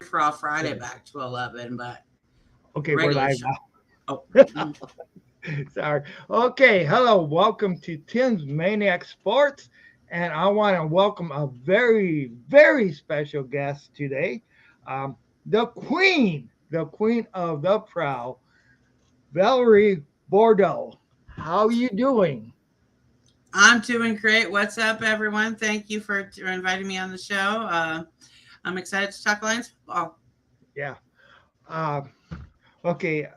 for all Friday back to 11, but Okay, we're regular live show. Oh, now. Sorry. Okay, hello. Welcome to Tim's Maniac Sports. And I want to welcome a very, very special guest today. Um, the queen of the prowl, Valerie Bordeaux. How you doing? I'm doing great. What's up, everyone? Thank you for inviting me on the show. I'm excited to talk Lions football. Yeah. Uh, okay.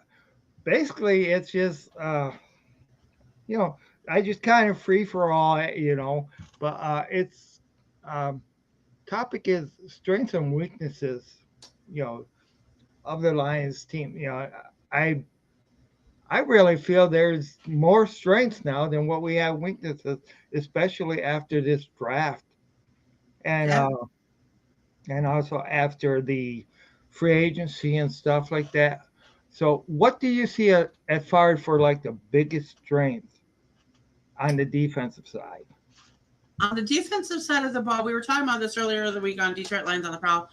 Basically, it's just, you know, I just kind of free for all. But it's um, topic is strengths and weaknesses, you know, of the Lions team. I I really feel there's more strengths now than what we have weaknesses, especially after this draft and Yeah. uh and also after the free agency and stuff like that. So, what do you see as far as for like the biggest strength on the defensive side? On the defensive side of the ball, we were talking about this earlier in the week on Detroit Lions on the Prowl,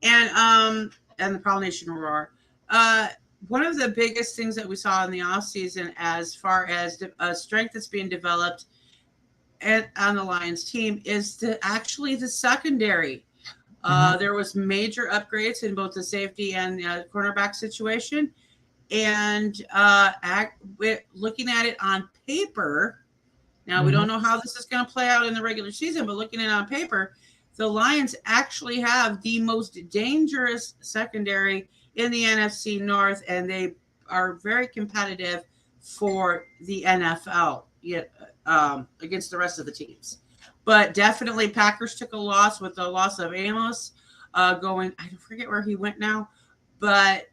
and the Prowl Nation Roar. Uh, One of the biggest things that we saw in the off season, as far as strength that's being developed on the Lions team, is actually the secondary. Hmm. There was major upgrades in both the safety and cornerback situation, and looking at it on paper. Now, we Hmm. don't know how this is going to play out in the regular season, but looking at it on paper, the Lions actually have the most dangerous secondary in the NFC North, and they are very competitive for the NFL against the rest of the teams. But definitely, Packers took a loss with the loss of Amos going. I forget where he went now, but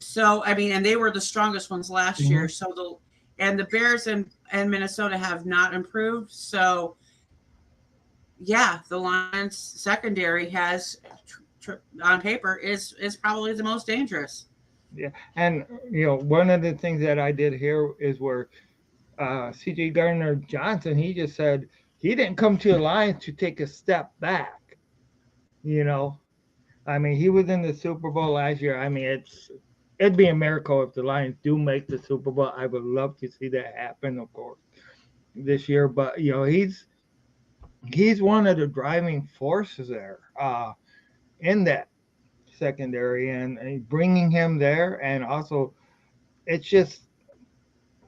so I mean, and they were the strongest ones last Hmm. year. The Bears and Minnesota have not improved. So yeah, the Lions secondary has on paper is probably the most dangerous. Yeah, and one of the things that I did here is where C.J. Gardner Johnson, he just said he didn't come to the Lions to take a step back. You know, I mean, he was in the Super Bowl last year. I mean, it'd be a miracle if the Lions do make the Super Bowl. I would love to see that happen, of course, this year. But he's one of the driving forces there in that secondary, and bringing him there, and also it's just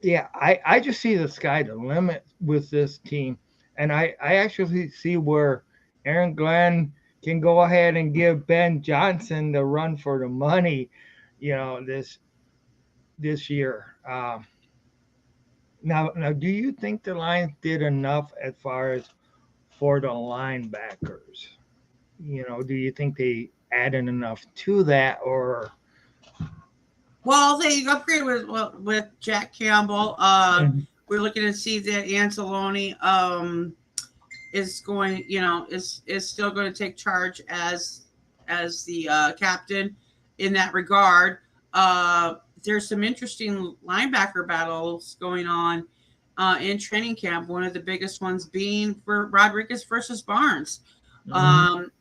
yeah, I just see the sky the limit with this team. And I actually see where Aaron Glenn can go ahead and give Ben Johnson the run for the money, this year. Now, do you think the Lions did enough as far as for the linebackers? Do you think they added enough to that, or? Well, they upgraded with Jack Campbell. Mhm. We're looking to see that Anzalone is going, is still going to take charge as the captain in that regard. There's some interesting linebacker battles going on in training camp. One of the biggest ones being for Rodriguez versus Barnes. Mhm. Um,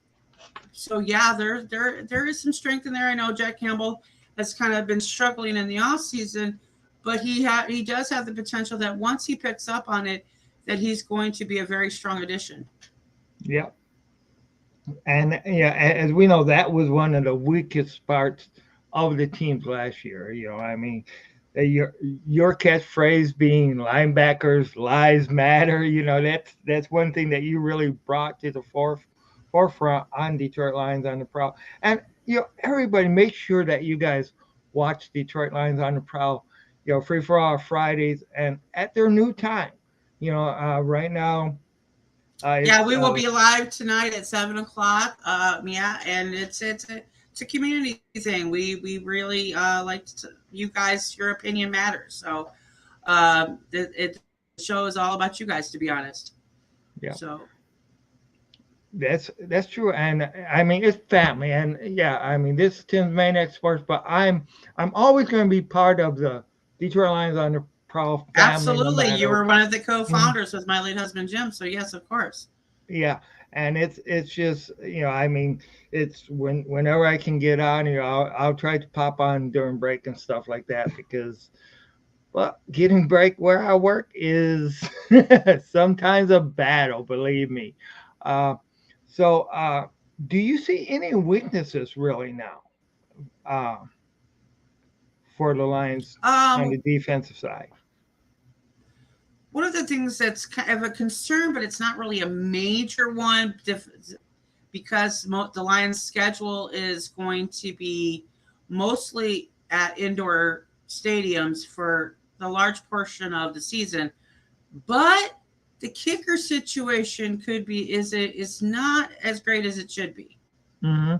so yeah, there is some strength in there. I know Jack Campbell has kind of been struggling in the off season, but he does have the potential that once he picks up on it, that he's going to be a very strong addition. Yeah. And yeah, as we know, that was one of the weakest parts of the teams last year. I mean, your catchphrase being linebackers lives matter. That's one thing that you really brought to the forefront on Detroit Lions on the Prowl. And everybody make sure that you guys watch Detroit Lions on the Prowl. Free for all Fridays and at their new time. Right now, Yeah, it's we will be live tonight at 7 o'clock. Yeah, and it's a community thing. We really like you guys. Your opinion matters. So the show is all about you guys, to be honest. yeah. So That's true, and I mean it's family, and yeah, I mean this is Tim's Maniac Sports, but I'm always going to be part of the Detroit Lions on the Prowl family, no absolutely, you matter. were one of the Mhm. co-founders with my late husband Jim. So yes, of course. Yeah, and it's just I mean it's whenever I can get on I'll try to pop on during break and stuff like that because well getting break where I work is sometimes a battle, believe me. Uh, so do you see any weaknesses really now uh, for the Lions on Um, the defensive side? one of the things that's kind of a concern, but it's not really a major one, because the Lions' schedule is going to be mostly at indoor stadiums for the large portion of the season. But the kicker situation could be is not as great as it should be. Mm-hmm.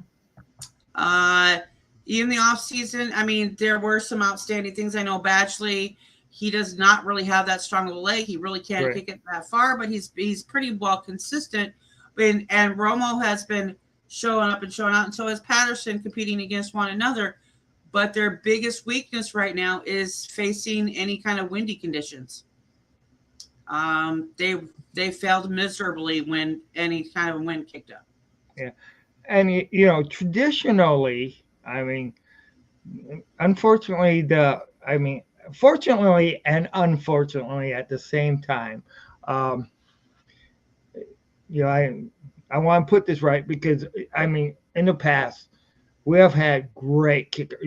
Uh, in the off season, I mean, there were some outstanding things. I know Batchley, he does not really have that strong of a leg. He really can't Right. kick it that far, but he's pretty well consistent. And Romo has been showing up and showing out, and so has Patterson, competing against one another. But their biggest weakness right now is facing any kind of windy conditions. They failed miserably when any kind of wind kicked up. Yeah. And traditionally, I mean, unfortunately, I mean, fortunately and unfortunately at the same time, um, you know, I want to put this right because I mean, in the past, we have had great kicker.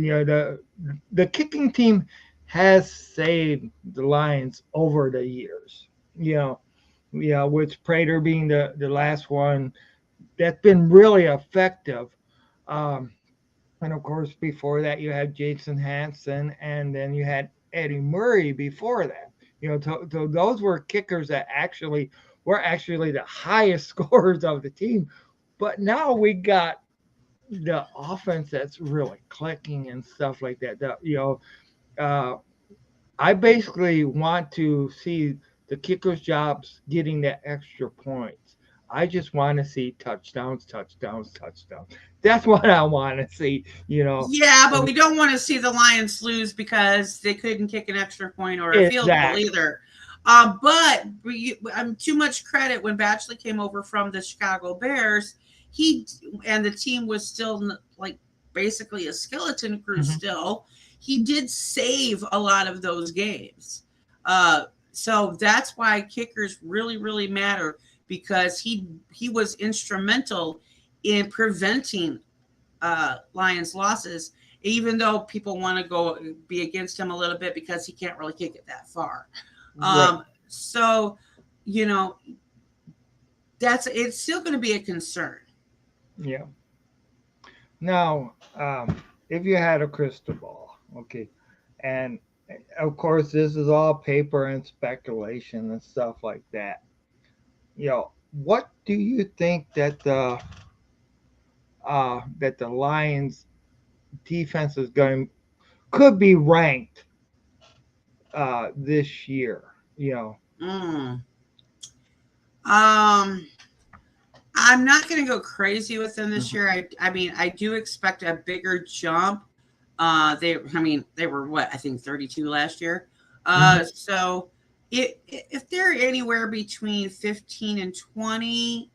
The kicking team has saved the Lions over the years. You know, with Prater being the last one that's been really effective. Um, and of course, before that, you had Jason Hansen, and then you had Eddie Murray before that. So those were kickers that actually were actually the highest scorers of the team. But now we got the offense that's really clicking and stuff like that. Uh, I basically want to see the kickers' jobs getting the extra points. I just want to see touchdowns, touchdowns, touchdowns. That's what I want to see. Yeah, but And we don't want to see the Lions lose because they couldn't kick an extra point or a field goal exactly. either. But I'm too much credit when Batchley came over from the Chicago Bears. He and the team was still like basically a skeleton crew. Hmm. Still, he did save a lot of those games. Uh, so that's why kickers really matter, because he was instrumental in preventing Lions losses, even though people want to go be against him a little bit because he can't really kick it that far. Right. So, you know, that's it's still going to be a concern. Yeah. Now, if you had a crystal ball, okay, and of course, this is all paper and speculation and stuff like that. What do you think that the Lions defense is going could be ranked this year? You know. Mm. Um, I'm not going to go crazy with them this Mhm. year. I mean, I do expect a bigger jump. I mean, they were what, I think 32 last year. Mhm. So if they're anywhere between 15 and 20,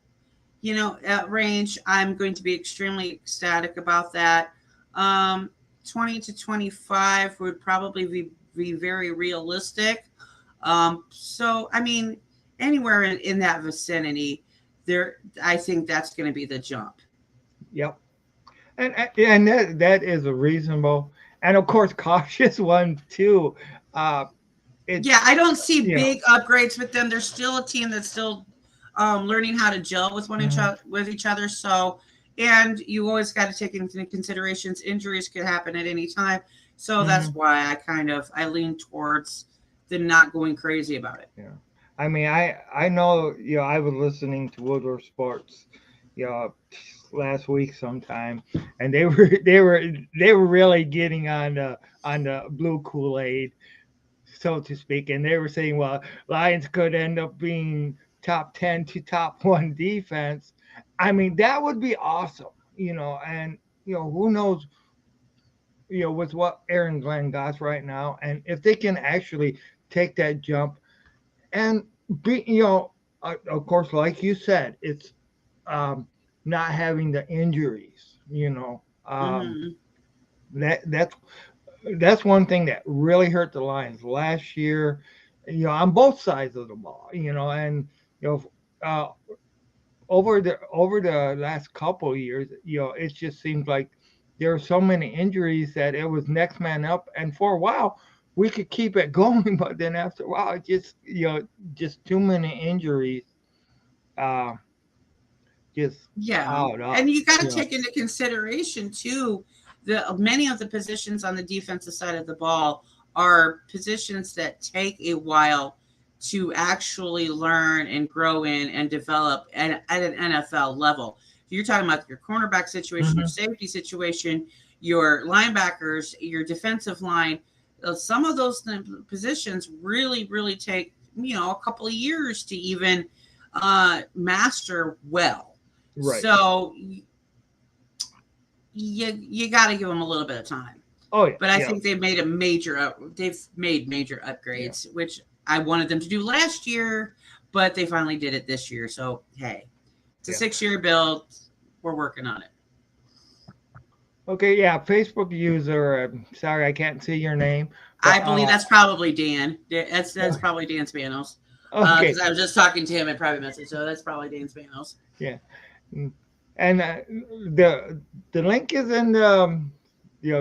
at range, I'm going to be extremely ecstatic about that. Um, 20 to 25 would probably be very realistic. So, I mean, anywhere in that vicinity, there, I think that's going to be the jump. Yep. And that is a reasonable and of course cautious one too. Uh, Yeah, it's I don't see you know. big upgrades with them. They're still a team that's still learning how to gel with Mhm. with each other. So, and you always got to take into considerations injuries could happen at any time. So that's Mhm. why I lean towards the not going crazy about it. Yeah. I mean, I know, I was listening to Woodward Sports, you know, last week sometime, and they were really getting on the blue Kool-Aid, so to speak, and they were saying, well, Lions could end up being top 10 to top 1 defense. I mean, that would be awesome, and who knows, with what Aaron Glenn got right now, and if they can actually take that jump and be, of course, like you said, it's um, not having the injuries. Hmm. That that's one thing that really hurt the Lions last year. On both sides of the ball. And you know uh, over the last couple of years, it just seems like there are so many injuries that it was next man up, and for a while we could keep it going, but then after a while, it just too many injuries, uh, just Yeah, piled and up. you got to You know. take into consideration too the many of the positions on the defensive side of the ball are positions that take a while to actually learn and grow in and develop at an NFL level. You're talking about your cornerback situation, your Hmm. safety situation, your linebackers, your defensive line. Some of those positions really, really take a couple of years to even master well. Right. So you got to give them a little bit of time. Oh yeah. But I Yeah. think they've made major Yeah. upgrades, which I wanted them to do last year, but they finally did it this year. So hey, it's a Yeah. 6-year build. We're working on it. Okay. Yeah. Facebook user. Sorry, I can't see your name, but I believe that's probably Dan. That's probably Dan Spanos. okay. Because I was just talking to him in private message, so that's probably Dan Spanos. Yeah. Mm. And the link is in the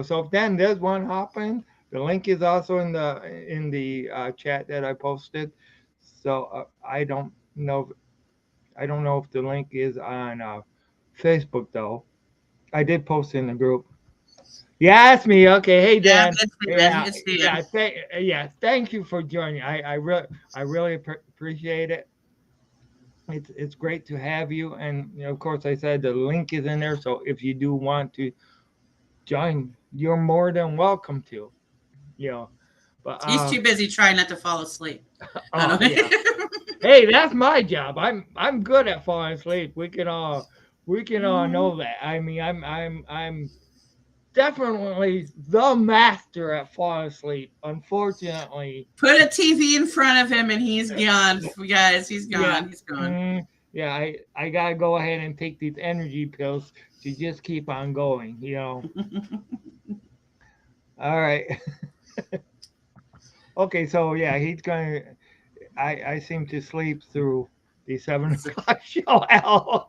so if Dan does one hop in, the link is also in the chat that I posted. So I don't know if the link is on Facebook though. I did post in the group. Yeah, it's me. Okay, hey Yeah, Dan. it's Dan. Yeah, It's Dan. yeah. Thank you for joining. I really appreciate it. It's great to have you, and of course, I said the link is in there. So if you do want to join, you're more than welcome to. You know, but He's too busy trying not to fall asleep. I oh don't. yeah. Hey, that's my job. I'm good at falling asleep. We can all know that. I mean, I'm definitely the master at falling asleep. Unfortunately, Put a TV in front of him and he's gone. Guys, he's yeah, gone. He's gone. yeah. I gotta go ahead and take these energy pills to just keep on going. All right. Okay, so yeah, he's gonna. I seem to sleep through the 7 o'clock show.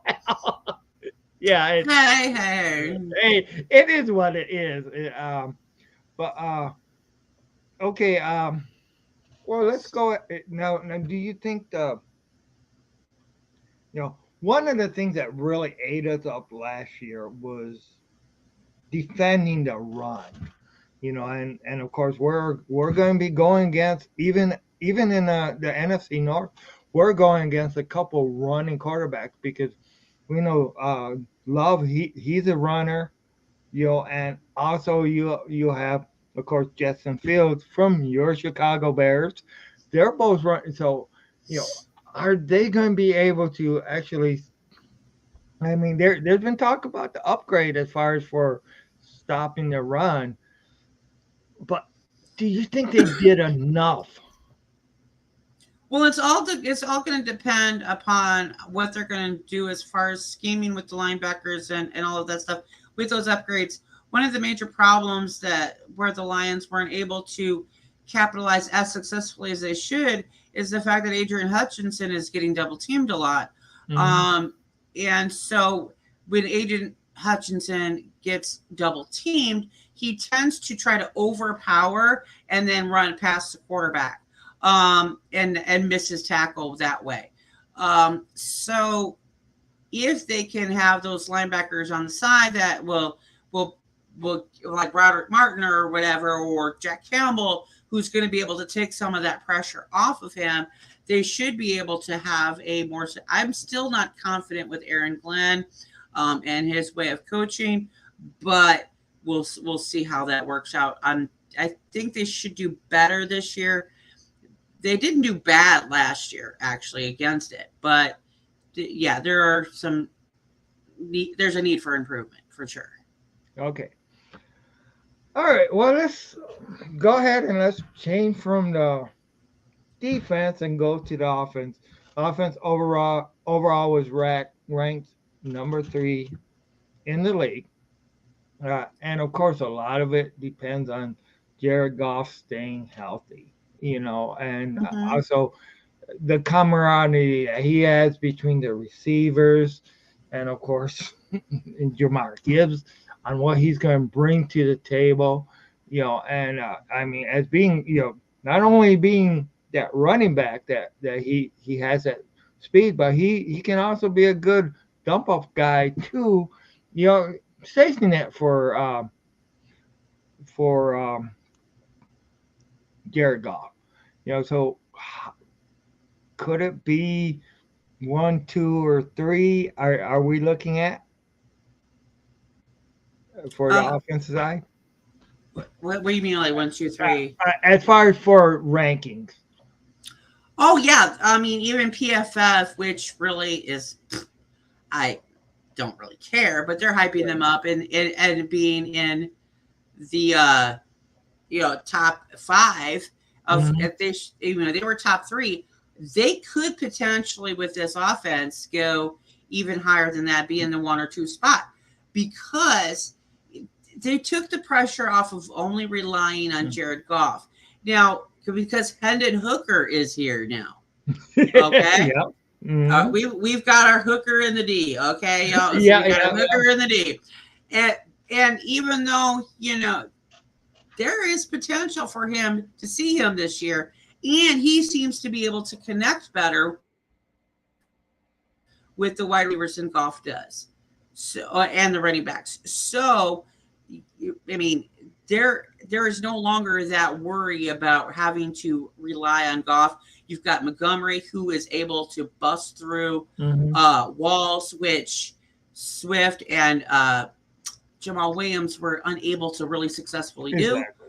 Yeah, Hey, hey. hey, it is what it is. But okay. Well, let's go now. Now, do you think one of the things that really ate us up last year was defending the run? And of course we're going to be going against even in the NFC North, we're going against a couple running quarterbacks because we know Love he's a runner, and also you have of course Justin Fields from your Chicago Bears. They're both running, so you know are they going to be able to actually? I mean, there's been talk about the upgrade as far as for stopping the run, but do you think they did enough? Well, it's all going to depend upon what they're going to do as far as scheming with the linebackers and all of that stuff with those upgrades. One of the major problems that where the Lions weren't able to capitalize as successfully as they should is the fact that Adrian Hutchinson is getting double teamed a lot. Hmm. Um, and so when Adrian Hutchinson gets double teamed, he tends to try to overpower and then run past the quarterback, and miss his tackle that way. So if they can have those linebackers on the side that will like Roderick Martin or whatever, or Jack Campbell, who's going to be able to take some of that pressure off of him, they should be able to have a more. I'm still not confident with Aaron Glenn and his way of coaching, but we'll see how that works out. I think they should do better this year. They didn't do bad last year actually against it, but yeah, there's a need for improvement for sure. Okay. All right. Well, let's go ahead and let's change from the defense and go to the offense. Offense overall was ranked number 3 in the league. And of course, a lot of it depends on Jared Goff staying healthy, and Mm-hmm. also the camaraderie that he has between the receivers and, of course, Jamar Gibbs on what he's going to bring to the table, and I mean, as being, not only being that running back that he has that speed, but he can also be a good dump off guy too, you know, safety net for Jared Goff. So could it be one, two, or three? Are we looking at for the Uh, offensive side? what do you mean, like one, two, three? As far as for rankings. Oh yeah, I mean even PFF, which really is, I don't really care, but they're hyping them up and being in the top five of Mm-hmm. if they even though they were top three, they could potentially with this offense go even higher than that, be in the 1 or 2 spot because they took the pressure off of only relying on Jared Goff. Now, because Hendon Hooker is here now. Okay. Yep. Mm-hmm. We've got our hooker in the D. Okay, y'all. So we Yeah, got yeah, our hooker in the D. And and even though, there is potential for him to see him this year, and he seems to be able to connect better with the wide receivers than Goff does. So and the running backs. So I mean, there is no longer that worry about having to rely on Goff. You've got Montgomery, who is able to bust through mm-hmm. walls, which Swift and Jamal Williams were unable to really successfully do. Exactly.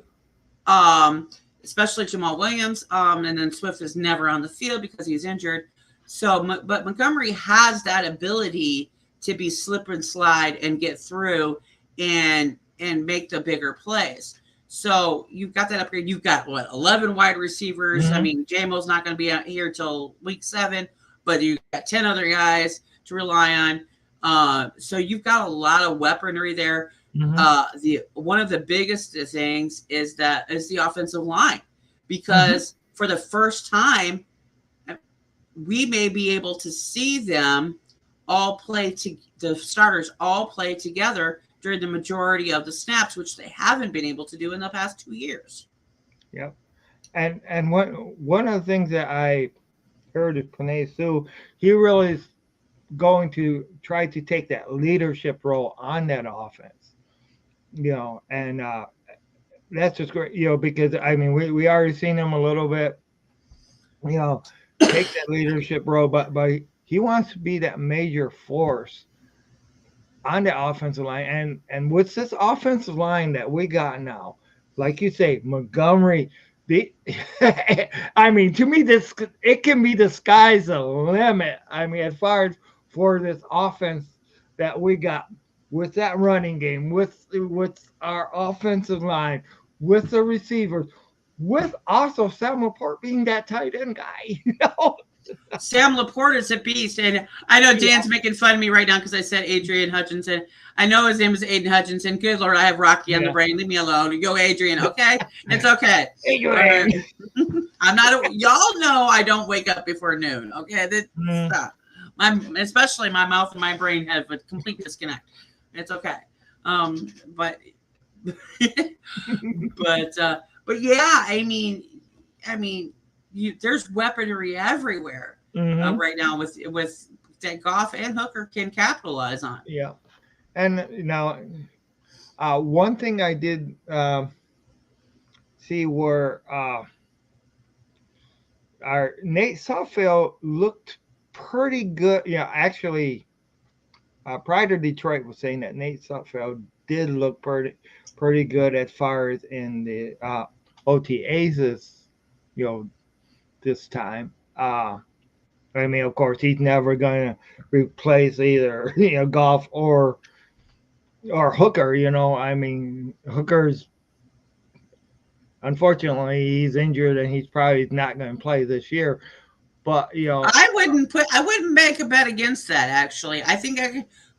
Um, Especially Jamal Williams. And then Swift is never on the field because he's injured. So, but Montgomery has that ability to be slip and slide and get through and make the bigger plays. So you've got that upgrade. You've got what 11 wide receivers. I Mm-hmm. mean, JMO's not going to be out here till week 7, but you got 10 other guys to rely on. So you've got a lot of weaponry there. Mm-hmm. The one of the biggest things is the offensive line Mm-hmm. because for the first time we may be able to see them all play to the starters all play together during the majority of the snaps, which they haven't been able to do in the past 2 years. Yep. And one of the things that I heard is Panay Sue, he really is going to try to take that leadership role on that offense. And that's just great, because I mean we already seen him a little bit, you know, take that leadership role, but he wants to be that major force on the offensive line, and with this offensive line that we got now, like you say, Montgomery. The, I mean, to me, this it can be the sky's the limit. I mean, as far as for this offense that we got with that running game, with our offensive line, with the receivers, with also Sam Laporte being that tight end guy. Sam Laporte is a beast, and I know Yeah, Dan's making fun of me right now because I said Adrian Hutchinson. I know his name is Aiden Hutchinson. Good Lord, I have Rocky on the yeah. brain. Leave me alone. Go, Adrian. Okay, it's okay. All Adrian. right. I'm not. Y'all know I don't wake up before noon. Okay, Mm, stop. Especially my mouth and my brain have a complete disconnect. It's okay. But but yeah, I mean, there's weaponry everywhere hmm right now with that Goff and Hooker can capitalize on. yeah. And now, one thing I did see where our Nate Suffield looked pretty good. Yeah, actually, prior to Detroit was saying that Nate Suffield did look pretty good as far as in the OTAs this, you know, this time. I mean, of course, he's never going to replace either Golf or Hooker. I mean, Hooker's unfortunately he's injured and he's probably not going to play this year. But I wouldn't make a bet against that. Actually, I think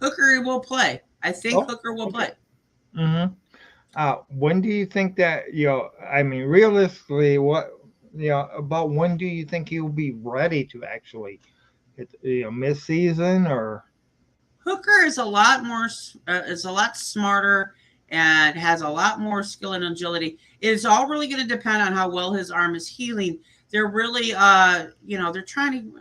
Hooker will play. I think Oh, Hooker will okay. play. Mm-hmm. When do you think that, I mean, realistically, about when do you think he'll be ready to actually hit, mid-season or? Hooker is a lot more is a lot smarter and has a lot more skill and agility. It's all really going to depend on how well his arm is healing. They're really they're trying to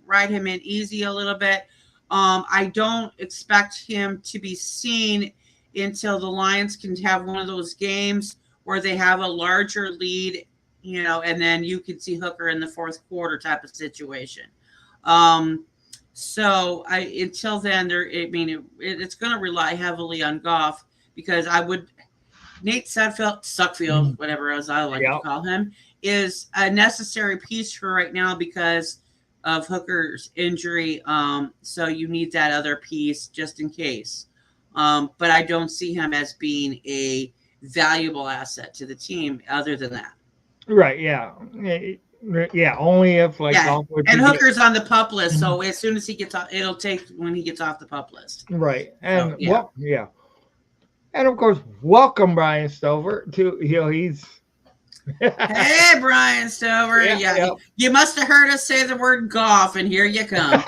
ride him in easy a little bit. I don't expect him to be seen until the Lions can have one of those games where they have a larger lead, and then you can see Hooker in the fourth quarter type of situation. Um, so I until then, it's going to rely heavily on Goff because I would Nate Suckfield, Mhm. whatever as I like to Yeah. call him, is a necessary piece for right now because of Hooker's injury. So you need that other piece just in case. But I don't see him as being a valuable asset to the team other than that. Right. Yeah. Yeah. Only if like Yeah. golf were to And get. Hooker's on the pup list, Mhm. so as soon as he gets off, it'll take when he gets off the pup list. Right. So And yeah. well, yeah. And of course, welcome Brian Stover to, he's. Yeah. Hey, Brian Stover. Yeah, Yeah. you must have heard us say the word golf, and here you come.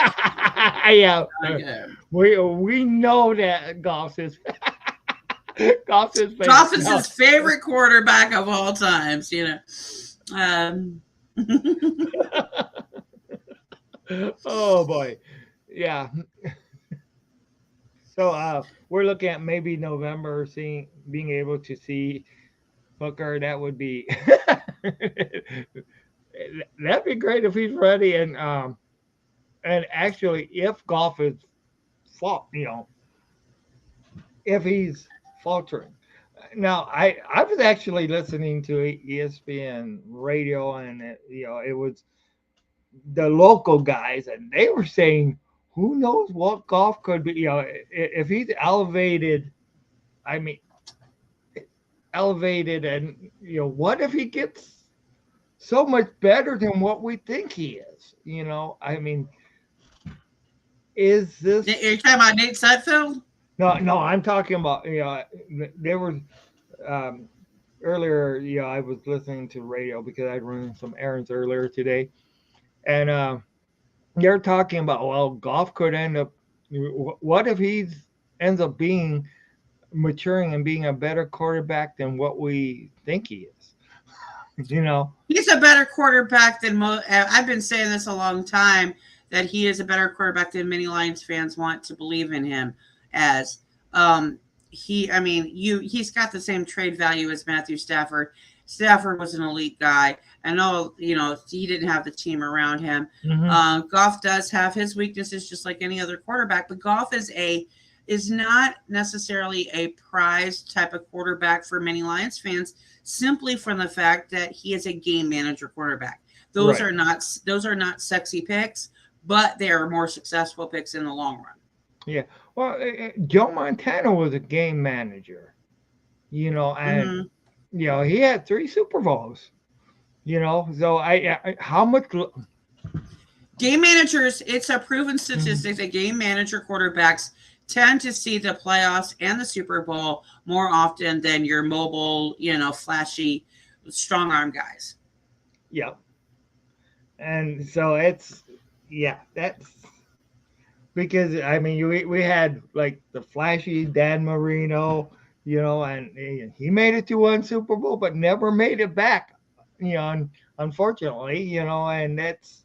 Yeah. Okay. We know that golf's his favorite. Golf is No. his favorite quarterback of all times. Um, Oh boy. Yeah. So we're looking at maybe November, seeing being able to see Hooker. That would be that'd be great if he's ready. And actually, if golf is fault, if he's faltering. Now, I was actually listening to ESPN radio, and it was the local guys, and they were saying, who knows what golf could be. If he's elevated, I mean, elevated, and what if he gets so much better than what we think he is? I mean, is you're this? talking about Nate Sudfeld? No, no, I'm talking about, there was um, earlier, I was listening to radio because I'd run some errands earlier today, and they're talking about, well, golf could end up. What if he ends up being maturing and being a better quarterback than what we think he is? You know? He's a better quarterback than most. I've been saying this a long time that he is a better quarterback than many Lions fans want to believe in him as. Um, I mean, he's got the same trade value as Matthew Stafford. Stafford was an elite guy. I know, he didn't have the team around him. Hmm. Goff does have his weaknesses, just like any other quarterback. But Goff is not necessarily a prized type of quarterback for many Lions fans simply from the fact that he is a game manager quarterback. Those Right. are not sexy picks, but they are more successful picks in the long run. Yeah. Well, Joe Montana was a game manager, and Mm-hmm. he had 3 Super Bowls. So how much? Game managers, it's a proven Mhm. statistic that game manager quarterbacks tend to see the playoffs and the Super Bowl more often than your mobile, flashy, strong arm guys. Yeah. And so it's, yeah, that's because I mean we had like the flashy Dan Marino, and he made it to 1 Super Bowl, but never made it back. Unfortunately, and that's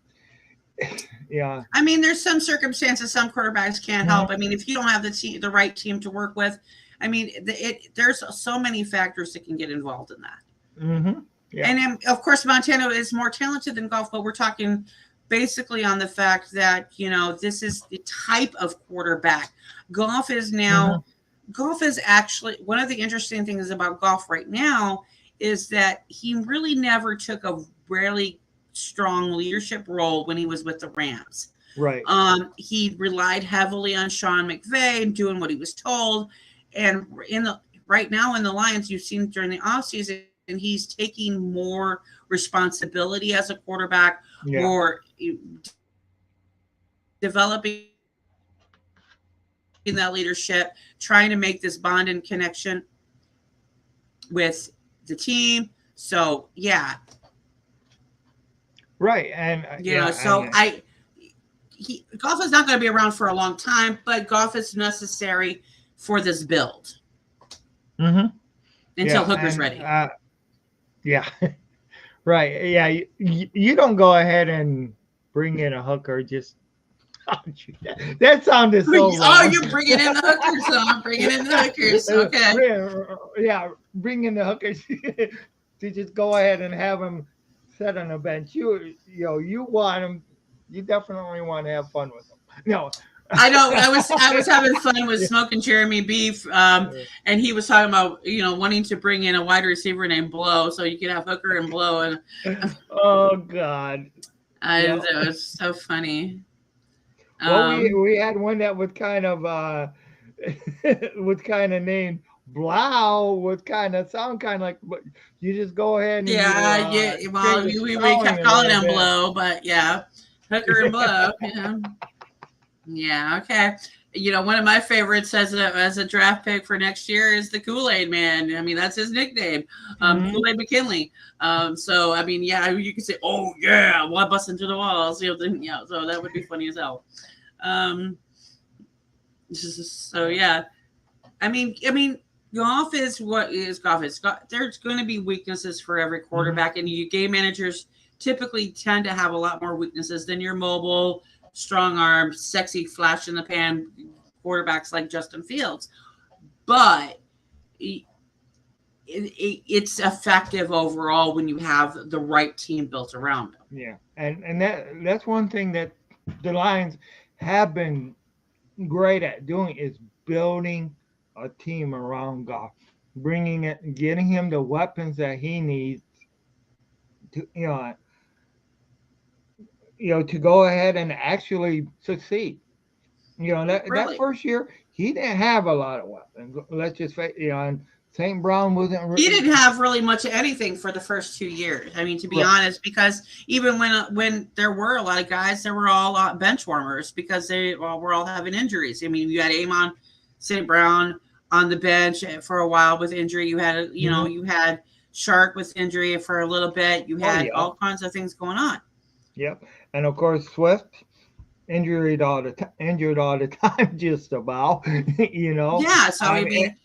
yeah. I mean, there's some circumstances some quarterbacks can't help. I Mhm. mean, if you don't have the right team to work with, I mean, there's so many factors that can get involved in that. Mhm. Yeah. And then, of course, Montana is more talented than golf, but we're talking basically on the fact that this is the type of quarterback. Golf is Mhm. now golf is actually one of the interesting things about golf right now is that he really never took a really strong leadership role when he was with the Rams. Right. He relied heavily on Sean McVay doing what he was told. And in the right now in the Lions, you've seen during the offseason, he's taking more responsibility as a quarterback, Yeah. more developing his players, taking that leadership, trying to make this bond and connection with the team. So yeah, Right, and yeah, so and Goff is not going to be around for a long time, but Goff is necessary for this build hmm until yeah, Hooker's and ready. yeah, right, yeah. You don't go ahead and bring in a hooker just. That sounded so Oh, wrong. you're bringing in the hookers, so I'm bringing in the hookers. Okay. Yeah, bring in the hookers to just go ahead and have them set on a bench. You want them. You definitely want to have fun with them. No. I know. I was having fun with Yeah. smoking Jeremy Beef, and he was talking about wanting to bring in a wide receiver named Blow, so you could have Hooker and Blow, and Oh God. it Yeah. was so funny. Well, we Um, we had one that was kind of was kind of named Blau, was kind of sound kind of like, but you just go ahead and you yeah, yeah. change Well, the we spelling kept a calling little him bit. Blow, but yeah, Hooker and Blow. Yeah, yeah. Okay. One of my favorites as a draft pick for next year is the Kool Aid Man. I mean, that's his nickname, Hmm Kool Aid McKinley. So I mean, yeah, you could say, "Oh yeah, why bust into the walls?" Yeah. So that would be funny as hell. Um, so yeah, I mean, golf is what is golf is. There's going to be weaknesses for every hmm quarterback, and you game managers typically tend to have a lot more weaknesses than your mobile, strong arm, sexy flash in the pan quarterbacks like Justin Fields. But it's effective overall when you have the right team built around them. Yeah, and that's one thing that the Lions have been great at doing is building a team around Goff, bringing it, getting him the weapons that he needs to to go ahead and actually succeed. That Really, first year he didn't have a lot of weapons. Let's just face and St. Brown wasn't he didn't have really much of anything for the first 2 years. I mean, to be right. honest, because even when there were a lot of guys, there were all bench warmers because they were all having injuries. I mean, you had Amon St. Brown on the bench for a while with injury. You had Mhm. you had Shark with injury for a little bit. You Oh had yeah, all kinds of things going on. yep. And of course Swift injured all the time, just about. Yeah, so I I mean, mean,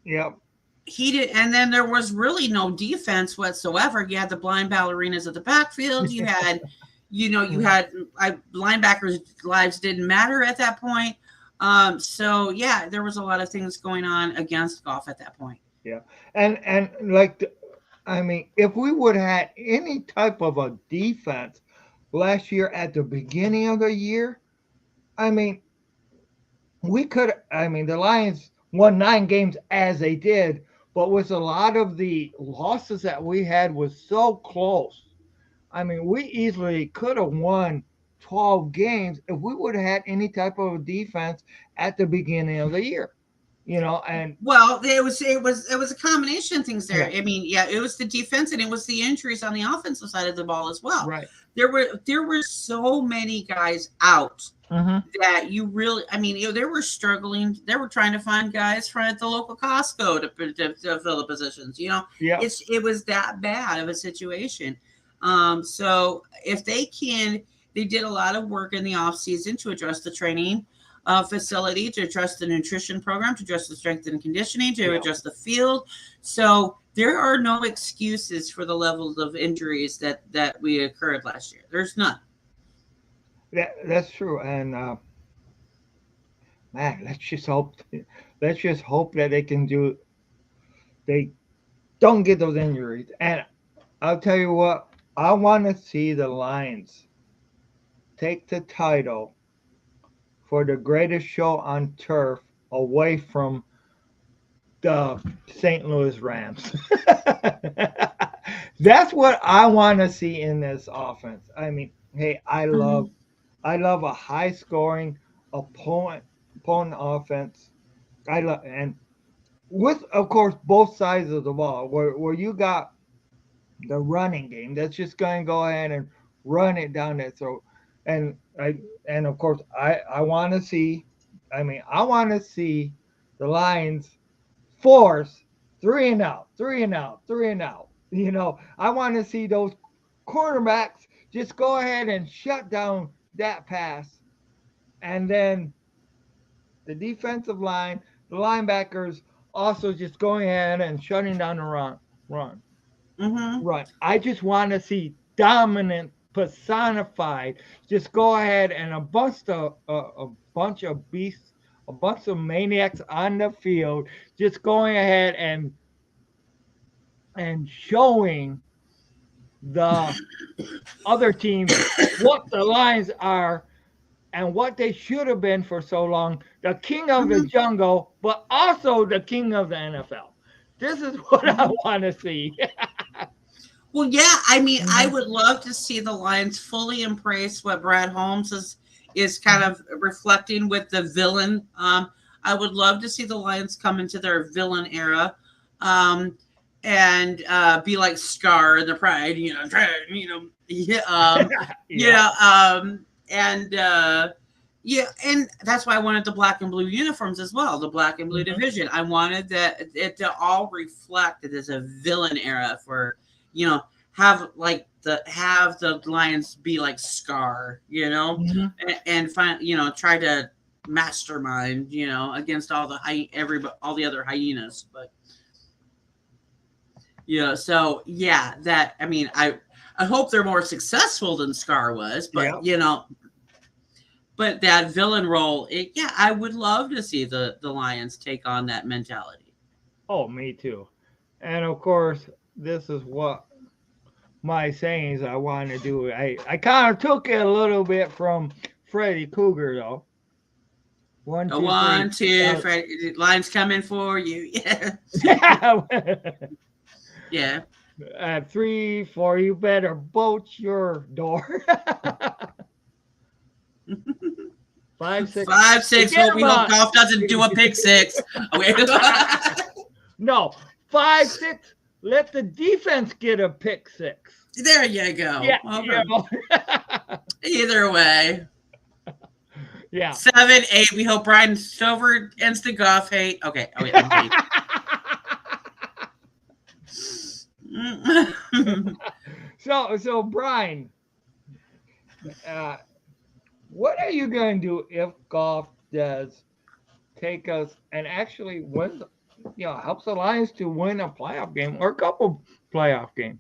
yep. he did, and then there was really no defense whatsoever. You had the blind ballerinas at the backfield. You had linebackers' lives didn't matter at that point. So yeah, there was a lot of things going on against golf at that point. Yeah, and like I mean, if we would have had any type of a defense last year at the beginning of the year, I mean, we could. I mean, the Lions won 9 games as they did, but with a lot of the losses that we had was so close. I mean, we easily could have won 12 games if we would have had any type of defense at the beginning of the year. And Well, it was a combination of things there. yeah, I mean, yeah, it was the defense and it was the injuries on the offensive side of the ball as well. right. There were so many guys out Hmm that you really, I mean, they were struggling. They were trying to find guys from at the local Costco to fill the positions. Yeah. It was that bad of a situation. So if they did a lot of work in the off season to address the training facility, to address the nutrition program, to address the strength and conditioning, to Yeah. address the field. So there are no excuses for the levels of injuries that we occurred last year. There's none. That's true. And man, let's just hope that they don't get those injuries. And I'll tell you what, I want to see the Lions take the title for the greatest show on turf away from the St. Louis Rams. That's what I want to see in this offense. I mean, hey, I love a high scoring opponent opponent offense. I love and with of course both sides of the ball where you got the running game that's just going to go ahead and run it down their throat. And I and of course I want to see I mean, I want to see the Lions force 3 and out, 3 and out, 3 and out. I want to see those cornerbacks just go ahead and shut down that pass, and then the defensive line, the linebackers also just going ahead and shutting down the run. Mm-hmm. Right. I just want to see dominant personified. Just go ahead and a bunch of beasts, a bunch of maniacs on the field, just going ahead and showing the other teams what the Lions are and what they should have been for so long, the king of the Mm-hmm. jungle, but also the king of the NFL. This is what I Mm-hmm. want to see. Well, yeah, I mean, I Mhm, would love to see the Lions fully embrace what Brad Holmes is kind mhm. of reflecting with the villain. I would love to see the Lions come into their villain era, um, and be like Scar and the Pride, yeah, Yep. and yeah, and that's why I wanted the black and blue uniforms as well, the black and blue Mhm. division. I wanted that it to all reflect that there's a villain era for you know have the Lions be like Scar, Mhm. and find try to mastermind against all the all the other hyenas, but so yeah, that I mean I hope they're more successful than Scar was, but Yep. but that villain role, yeah, I would love to see the Lions take on that mentality. Oh, me too. And of course, this is what my sayings I want to do. I kind of took it a little bit from Freddy Cougar though. One, A two, three. 1, 2, Uh, Lions coming for you. Yeah, yeah. 3, 4. You better bolt your door. 5, 6. 5, 6. Forget Hope we hope about. golf doesn't do a pick six. Okay. No, 5, 6. Let the defense get a pick six. There you go. Yeah, you Okay. know. Either way. Yeah. 7, 8. We hope Brian Stover ends the golf hate. Okay. Oh wait, I'm hate. So Brian, uh, what are you going to do if golf does take us and actually wins? Helps the Lions to win a playoff game or a couple playoff games.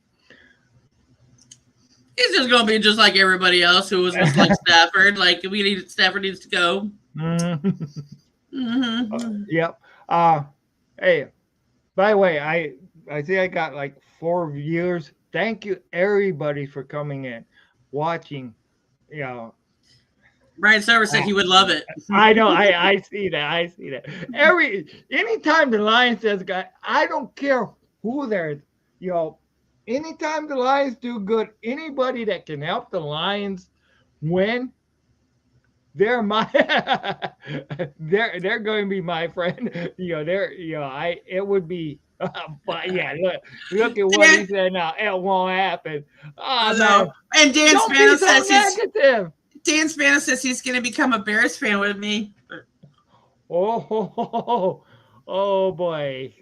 He's just gonna be just like everybody else who was like Stafford. Like Stafford needs to go. Mhm. Mm-hmm. Yep. Hey, by the way, I think I got like 4 viewers. Thank you everybody for coming in, watching. You know, Brian Stover said uh, he would love it. I know. I see that. I see that. Anytime the Lions says, "Guy," I don't care who they're. You know, anytime the Lions do good, anybody that can help the Lions win, they're my. they're going to be my friend. They're. I. It would be. But yeah, look at what Dan, he said now. It won't happen. Oh man, no. And Dan don't be Spano so says negative. he's gonna become a Bears fan with me. Oh, oh boy.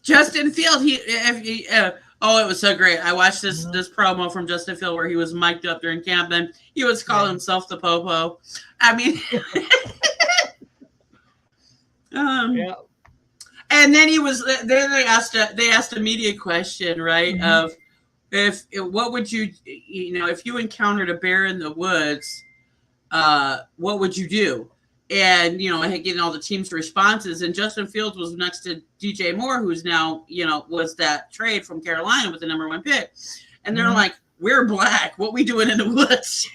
Justin Field, it was so great. I watched this Mhm. this promo from Justin Field where he was mic'd up during camp and he was calling Yeah. himself the Popo. I mean, um, Yeah. and then they asked a media question, right? Mhm. Of if what would you if you encountered a bear in the woods, what would you do? And getting all the team's responses, and Justin Fields was next to DJ Moore, who's now was that trade from Carolina with the #1 pick, and they're Mhm. like, "We're black. What we doing in the woods?"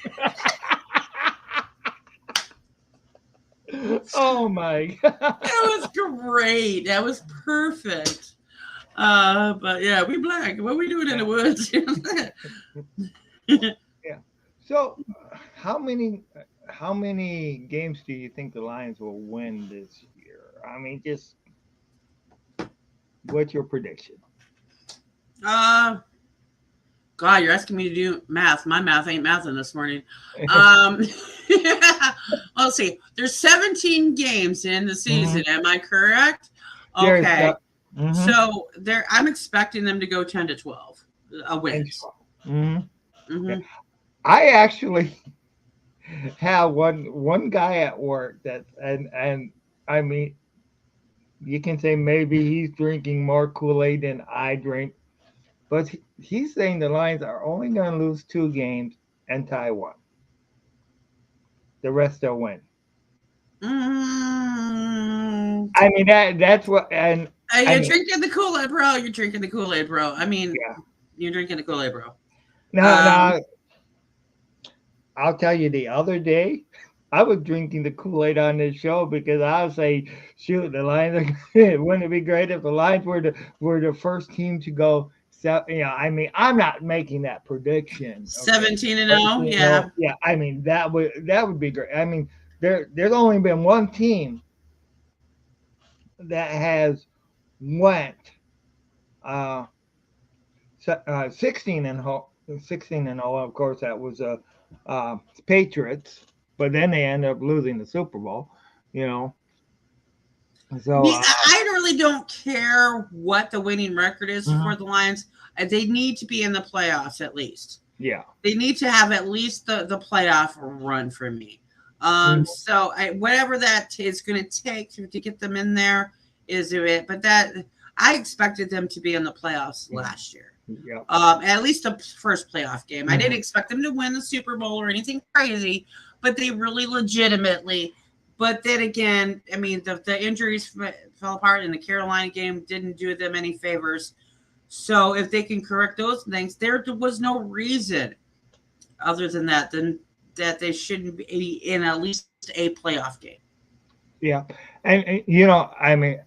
Oh my That was great. That was perfect. But yeah, we black. What we doing in the Yeah. woods? Yeah. So, how many games do you think the Lions will win this year? I mean, just what's your prediction? uh, God, you're asking me to do math. My math ain't mathing this morning. Um, let's see. There's 17 games in the Hmm. season. Am I correct? There's Okay. hmm So there, I'm expecting them to go 10 to 12 and wins. hmm Hmm. I actually have one guy at work that and I mean you can say maybe he's drinking more Kool-Aid than I drink, but he's saying the Lions are only going to lose 2 games and tie one. The rest they'll win. Mm, I mean that's what and I you're mean drinking the Kool Aid, bro. You're drinking the Kool Aid, bro. I mean, yeah. you're drinking the Kool Aid, bro. Now Um, now I'll tell you the other day I was drinking the Kool-Aid on this show because I was saying, shoot, the Lions are, wouldn't it be great if the Lions were the first team to go? So, I mean, I'm not making that prediction, okay? 17 and But 0. Yeah. yeah, I mean that would be great. I mean, there's only been one team that has went uh, 16 and 16 and 0. Of course, that was Patriots, but then they ended up losing the Super Bowl. You know, so I really don't care what the winning record is mhm, for the Lions. They need to be in the playoffs at least. yeah, They need to have at least the playoff run for me. mhm, So whatever that is going to take to get them in there is it. But that I expected them to be in the playoffs yeah, last year. yeah, At least the first playoff game. I didn't mhm, expect them to win the Super Bowl or anything crazy, but they really legitimately. But then again, I mean, the injuries fell apart, and the Carolina game didn't do them any favors. So if they can correct those things, there was no reason other than that they shouldn't be in at least a playoff game. yeah, and I mean,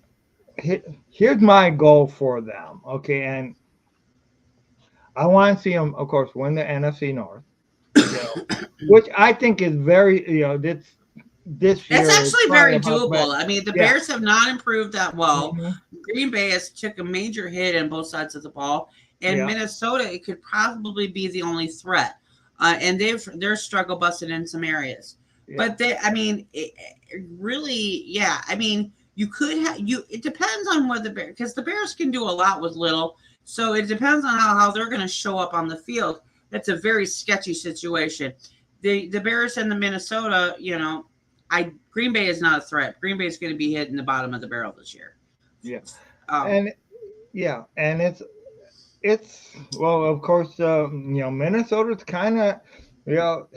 he- here's my goal for them. Okay, and I want to see them, of course, win the NFC North. You know, which I think is very, this That's year is actually probably very about the best. doable. I mean, the Yeah. Bears have not improved that well. Hmm. Green Bay has took a major hit in both sides of the ball, and Yeah. Minnesota it could probably be the only threat. And they're struggle busted in some areas, Yeah. but I mean, it really, yeah. I mean, you could have you. It depends on what the Bears because the Bears can do a lot with little. So it depends on how they're going to show up on the field. That's a very sketchy situation. The Bears and the Minnesota, I Green Bay is not a threat. Green Bay is going to be hitting the bottom of the barrel this year. Yeah. Um, And yeah, and it's well, of course, Minnesota's kind of,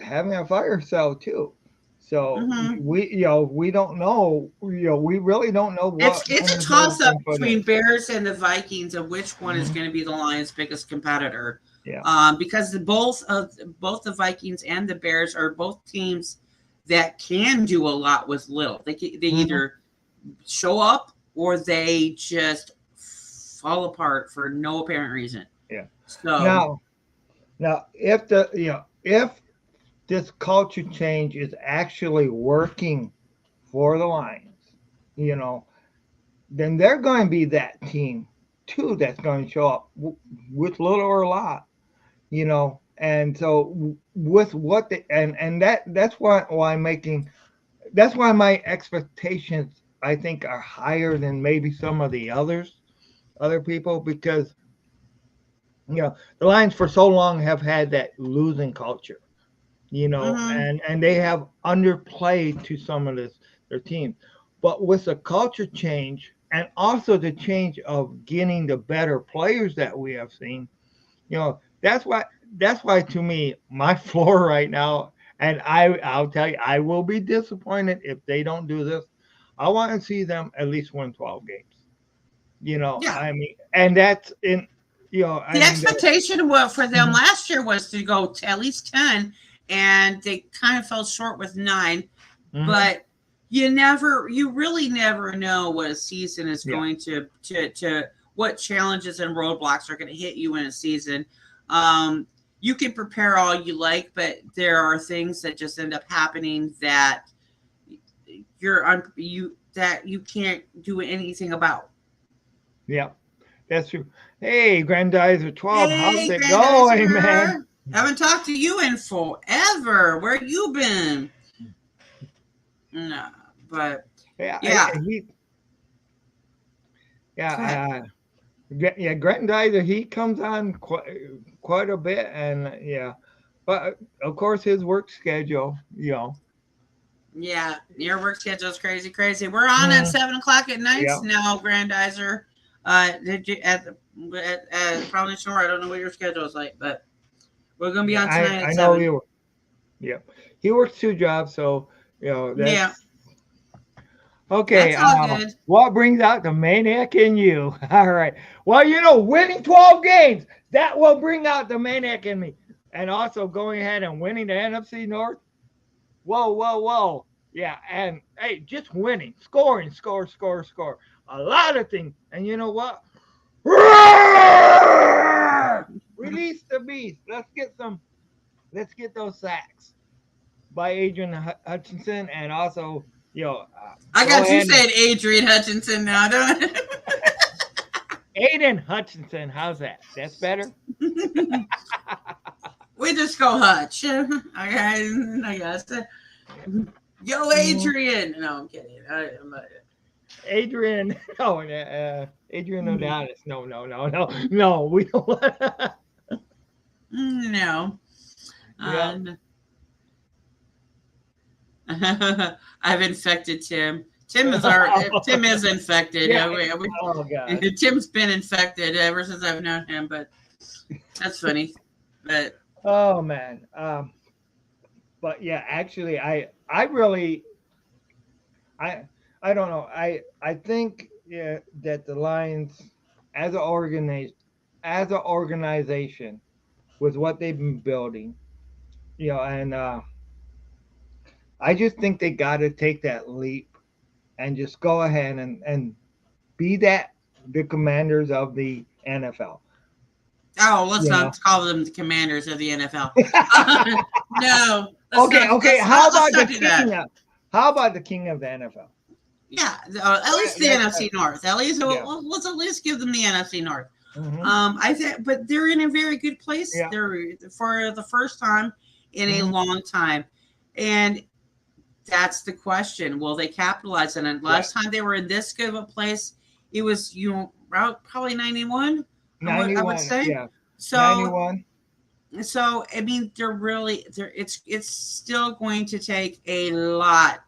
having a fire sale too. So mhm. we don't know, we really don't know what It's a Minnesota's toss up going to put in. between Bears and the Vikings of which one is Hmm. going to be the Lions' biggest competitor. Yeah. Because both the Vikings and the Bears are both teams that can do a lot with little. They Hmm. either show up or they just fall apart for no apparent reason. Yeah. So, Now, if this culture change is actually working for the Lions, you know, then they're going to be that team too that's going to show up with little or a lot, And so with what the and that's why I'm making that's why my expectations I think are higher than maybe some of the other people because the Lions for so long have had that losing culture, mhm. and they have underplayed to some of their teams. But with the culture change and also the change of getting the better players that we have seen, that's why to me my floor right now, and I'll tell you, I will be disappointed if they don't do this. I want to see them at least win 12 games. Yeah. I mean, and that's in, I The mean, expectation for them mhm, last year was to go to at least 10, and they kind of fell short with 9. mhm, But you really never know what a season is yeah, going to what challenges and roadblocks are going to hit you in a season. Um, you can prepare all you like, but there are things that just end up happening that you can't do anything about. yeah. That's true. Hey, Grandizer 12, how's Hey, it going, man? Grandizer. Haven't talked to you in forever. Where you been? No, but Yeah, yeah. Go ahead. Grandizer, he comes on quite a bit, and yeah, but of course his work schedule, Yeah, your work schedule is crazy, crazy. We're on at mm, 7 o'clock at nights yeah, now, Grandizer. Did you at probably sure I don't know what your schedule is like, but we're gonna be yeah, on tonight I at know 7. yeah, he works 2 jobs, so Yeah, that's okay. that's all good. What brings out the maniac in you? All right. Well, winning 12 games, that will bring out the maniac in me. And also going ahead and winning the NFC North. Whoa, whoa, whoa. Yeah. And hey, just winning, scoring, score, score, score. A lot of things. And you know what? Release the beast. Let's get those sacks by Adrian Hutchinson. And also, I go got you ahead and saying Adrian Hutchinson now, don't Aiden Hutchinson, how's that? That's better? I? We just go Hutch. Okay, I guess. Yo, Mhm. Adrian. No, I'm kidding. Adrian, no, Adrian Odanis. No, no, no, no, no. We don't. no. Yeah. Um, I've infected Tim. Tim is infected. Yeah. Oh God. Tim's been infected ever since I've known him, but that's funny. But Oh man. But yeah, actually, I really, I, I don't know. I think yeah, that the Lions, as an organization, with what they've been building, and I just think they got to take that leap and just go ahead and be the commanders of the NFL. oh, let's You know. not call them the commanders of the NFL. No, let's Okay, not. okay. How Let's about the not do that. king of? How about the king of the NFL? Yeah, at least the NFC North. At least Yeah. let's at least give them the NFC North. Hmm. I think, but they're in a very good place. Yeah. They're for the first time in a Hmm. long time, and that's the question. Will they capitalize on it? Right. Last time they were in this good of a place, it was about probably 91. I would 91. say. Yeah. So 91. I mean it's still going to take a lot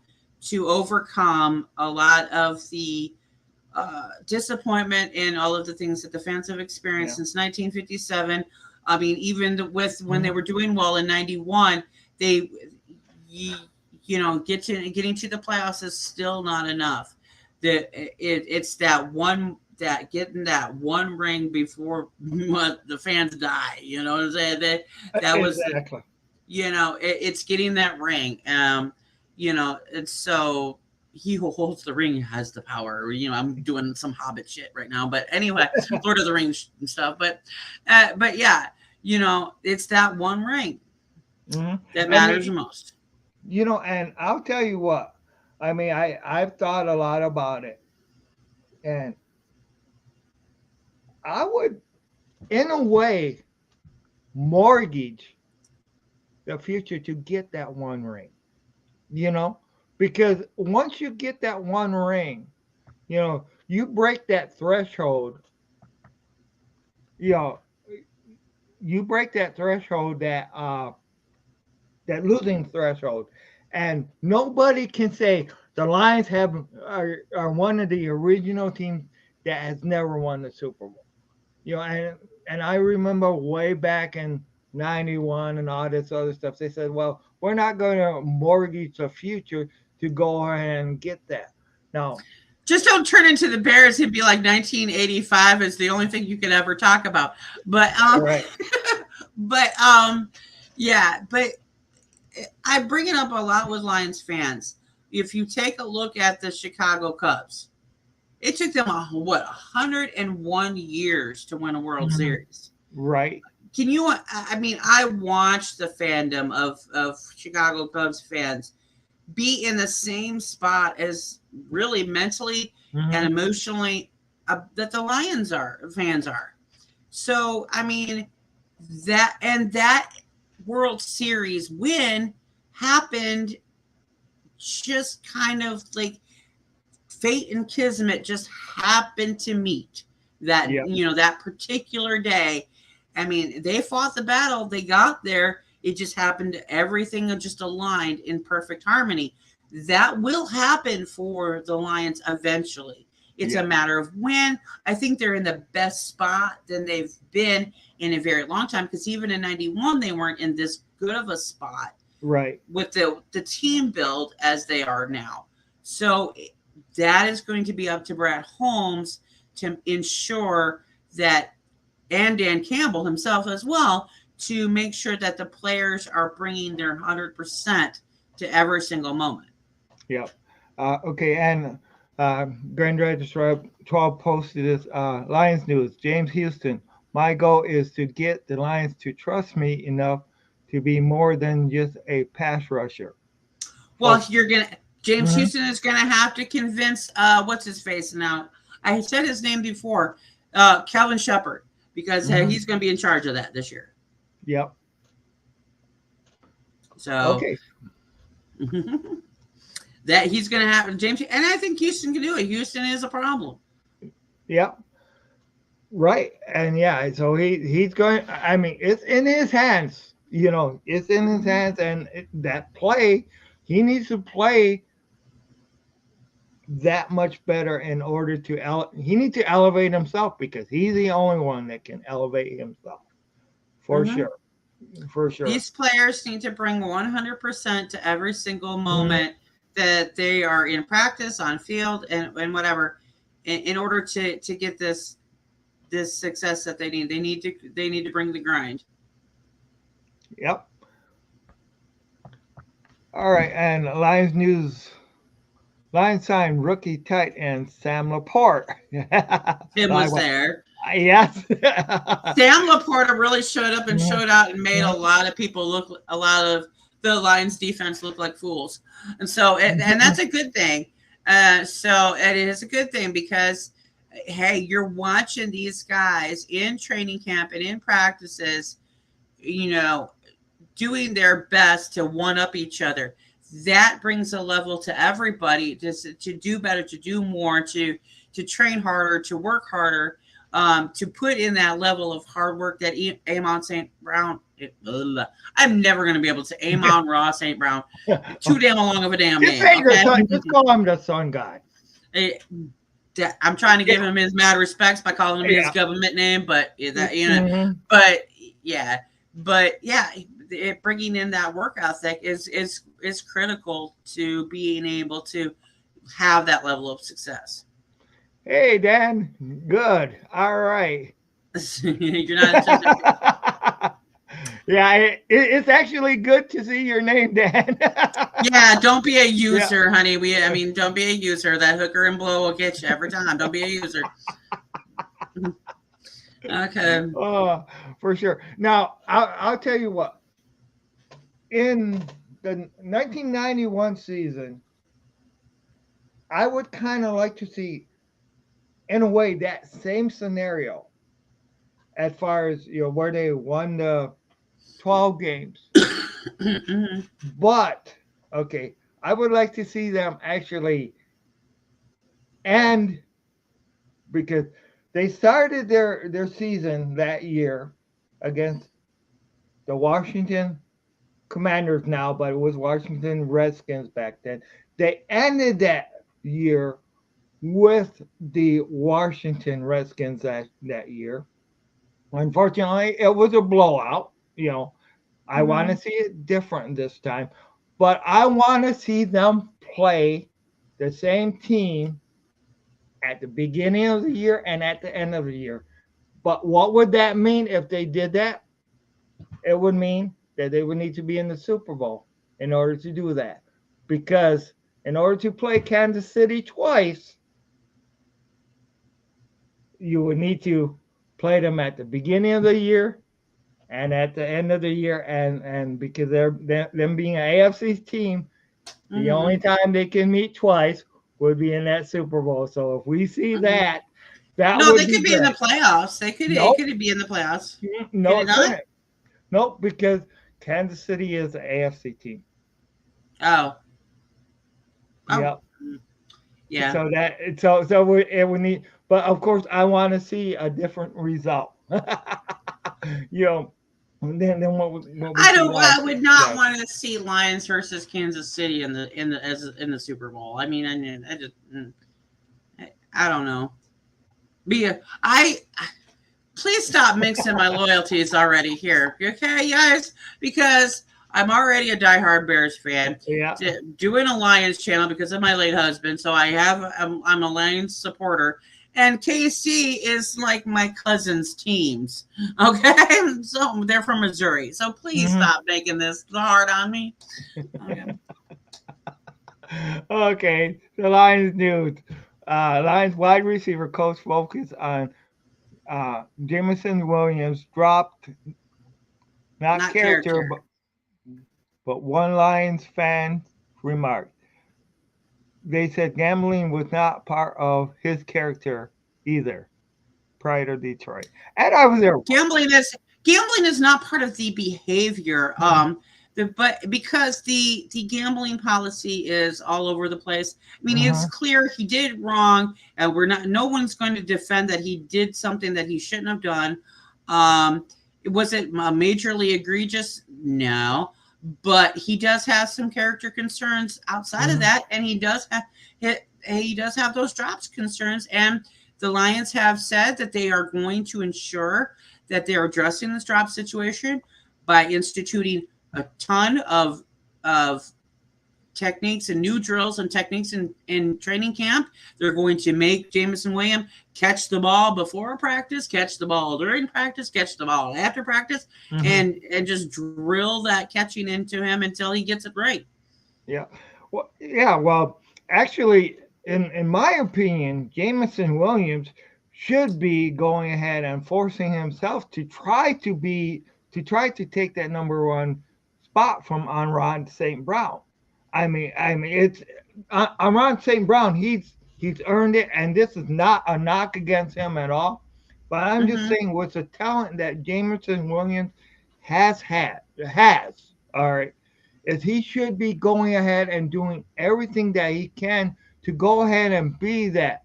to overcome a lot of the disappointment in all of the things that the fans have experienced Yeah. since 1957. I mean, even with when they Hmm. were doing well in 91, they you, getting to the playoffs is still not enough. It's that one, that getting that one ring before the fans die. You know what I'm saying? That was the, Exactly. it's getting that ring. It's so he who holds the ring has the power. I'm doing some Hobbit shit right now, but anyway, Lord of the Rings and stuff. But yeah, it's that one ring Hmm. that I matters the mean, most. and I'll tell you what. I mean, I've thought a lot about it, and I would, in a way, mortgage the future to get that one ring. You know, because once you get that one ring, you break that threshold. You know, you break that threshold, that losing threshold, and nobody can say the Lions are one of the original teams that has never won the Super Bowl. And I remember way back in '91 and all this other stuff. They said, "Well, we're not going to mortgage the future to go ahead and get that." Now, Just don't turn into the Bears and be like 1985 is the only thing you can ever talk about. But right? but yeah, but I bring it up a lot with Lions fans. If you take a look at the Chicago Cubs, it took them 101 years to win a World Mhm. Series. Right. Can you? I mean, I watched the fandom of Chicago Cubs fans be in the same spot as really mentally and Hmm. emotionally that the Lions are fans are. So, I mean, that World Series win happened just kind of like fate and kismet just happened to meet that, Yep. that particular day. I mean, they fought the battle, they got there, it just happened, everything just aligned in perfect harmony. That will happen for the Lions eventually. It's a Yep. matter of when. I think they're in the best spot than they've been in a very long time, because even in 91 they weren't in this good of a spot Right. with the team build as they are now. So that is going to be up to Brad Holmes to ensure that, and Dan Campbell himself as well, to make sure that the players are bringing their 100% to every single moment. Yep. Okay, and Grand Registrar 12 posted this Lions news. James Houston, my goal is to get the Lions to trust me enough to be more than just a pass rusher. Well, Folks. you're gonna James Mhm. Houston is gonna have to convince what's his face now. I said his name before, Calvin Shepard, because Mhm. he's gonna be in charge of that this year. Yep. So Okay. that he's going to have James, and I think Houston can do it. Houston is a problem. Yep. Right. And yeah, so he's going. I mean, it's in his hands. It's in his Mhm. hands, and that play, he needs to play that much better in order to he needs to elevate himself because he's the only one that can elevate himself for Mhm. sure, for sure. These players need to bring 100% to every single Mhm. moment that they are in practice, on field, and whatever, in order to get this success that they need. They need to bring the grind. Yep. All right, and Lions news. Lions signed rookie tight end Sam Laporte. Tim I was went, there. yes. Sam Laporta really showed up and Mhm. showed out and made a Mhm. lot of people look, a lot of the Lions defense look like fools, and so and that's a good thing. So it is a good thing because hey, you're watching these guys in training camp and in practices, you know, doing their best to one up each other. That brings a level to everybody to do better, to do more, to train harder, to work harder, to put in that level of hard work that Amon St. Brown. I'm never going to be able to Amon Ross St. Brown. Too damn long of a damn Just name. say the Okay. son. Just call him the Sun God. Eh, I'm trying to Yeah. give him his mad respects by calling him his Yeah. government name, but that Mhm. but yeah, but yeah, bringing in that work ethic is critical to being able to have that level of success. Hey, Dan. Good. All right. You're not just Yeah, it's actually good to see your name, Dan. yeah. Don't be a Yeah. user, honey. I mean, don't be a user. That hooker and blow will get you every time. Don't be a user. Okay. Oh, for sure. Now, I'll tell you what. In the 1991 season, I would kind of like to see, in a way, that same scenario as far as where they won the 12 games. Mhm. But okay, I would like to see them actually end because they started their season that year against the Washington Commanders now, but it was Washington Redskins back then. They ended that year with the Washington Redskins that year. Unfortunately, it was a blowout. I want to Mhm. see it different this time, but I want to see them play the same team at the beginning of the year and at the end of the year. But what would that mean if they did that? It would mean that they would need to be in the Super Bowl in order to do that. Because in order to play Kansas City twice, you would need to play them at the beginning of the year and at the end of the year. And because them being an AFC team, the only Mhm. time they can meet twice would be in that Super Bowl. So if we see Mhm. that, That No, would they be could be in the great. playoffs. They could. It Nope. could be in the playoffs. Could No, it it not? couldn't. Nope, because Kansas City is an AFC team. Oh. Oh. Yep. Mm, yeah. It would need, but of course I want to see a different result. you know, what we I see don't. I last would year. not Yeah. want to see Lions versus Kansas City in the Super Bowl. I mean, I just I don't know. Be I please stop mixing my loyalties already here, okay, guys? Because I'm already a diehard Bears fan. Yeah. Doing a Lions channel because of my late husband, so I'm a Lions supporter, and KC is like my cousin's teams. Okay, so they're from Missouri. So please hmm stop making this hard on me. Okay. Okay. The Lions news. Lions wide receiver coach focus on Jameson Williams dropped not Not character character. but one Lions fan remarked. They said gambling was not part of his character either prior to Detroit. And I was there once. Gambling is not part of the behavior. But because the gambling policy is all over the place. I mean, it's Uh-huh. clear he did wrong, and we're not. No one's going to defend that he did something that he shouldn't have done. Was it majorly egregious? No, but he does have some character concerns outside of hmm that, and he does have those drops concerns, and the Lions have said that they are going to ensure that they're addressing this drop situation by instituting a ton of techniques and new drills and techniques in training camp. They're going to make Jameson Williams catch the ball before practice, catch the ball during practice, catch the ball after practice, hmm and just drill that catching into him until he gets it right. Yeah. Well, yeah. Well, actually, in my opinion, Jameson Williams should be going ahead and forcing himself to try to take that number one spot from Ron St. Brown. I mean, it's Ron St. Brown. He's earned it, and this is not a knock against him at all. But I'm just Mm-hmm. saying, with the talent that Jameson Williams has, all right, is he should be going ahead and doing everything that he can to go ahead and be that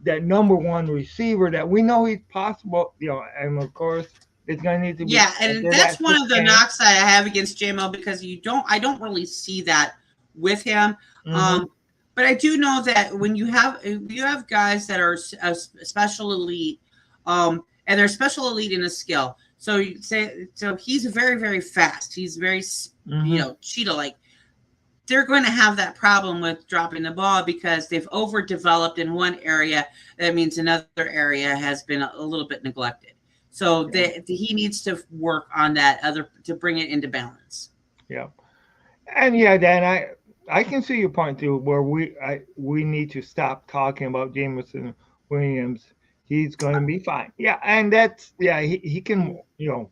number one receiver that we know he's possible, and of course it's gonna need to be Yeah, and after that's that one six of the game. knocks that I have against JMO because I don't really see that with him. Mm-hmm. Um, but I do know that when you have guys that are a special elite, and they're special elite in a skill. So you say so he's very very fast. He's very Mm-hmm. cheetah like. They're going to have that problem with dropping the ball because they've overdeveloped in one area. That means another area has been a little bit neglected. So Yeah. he needs to work on that other to bring it into balance. Yeah. And yeah, Dan, I can see your point too, where we need to stop talking about Jameson Williams. He's going to be fine. Yeah, and that's yeah, he can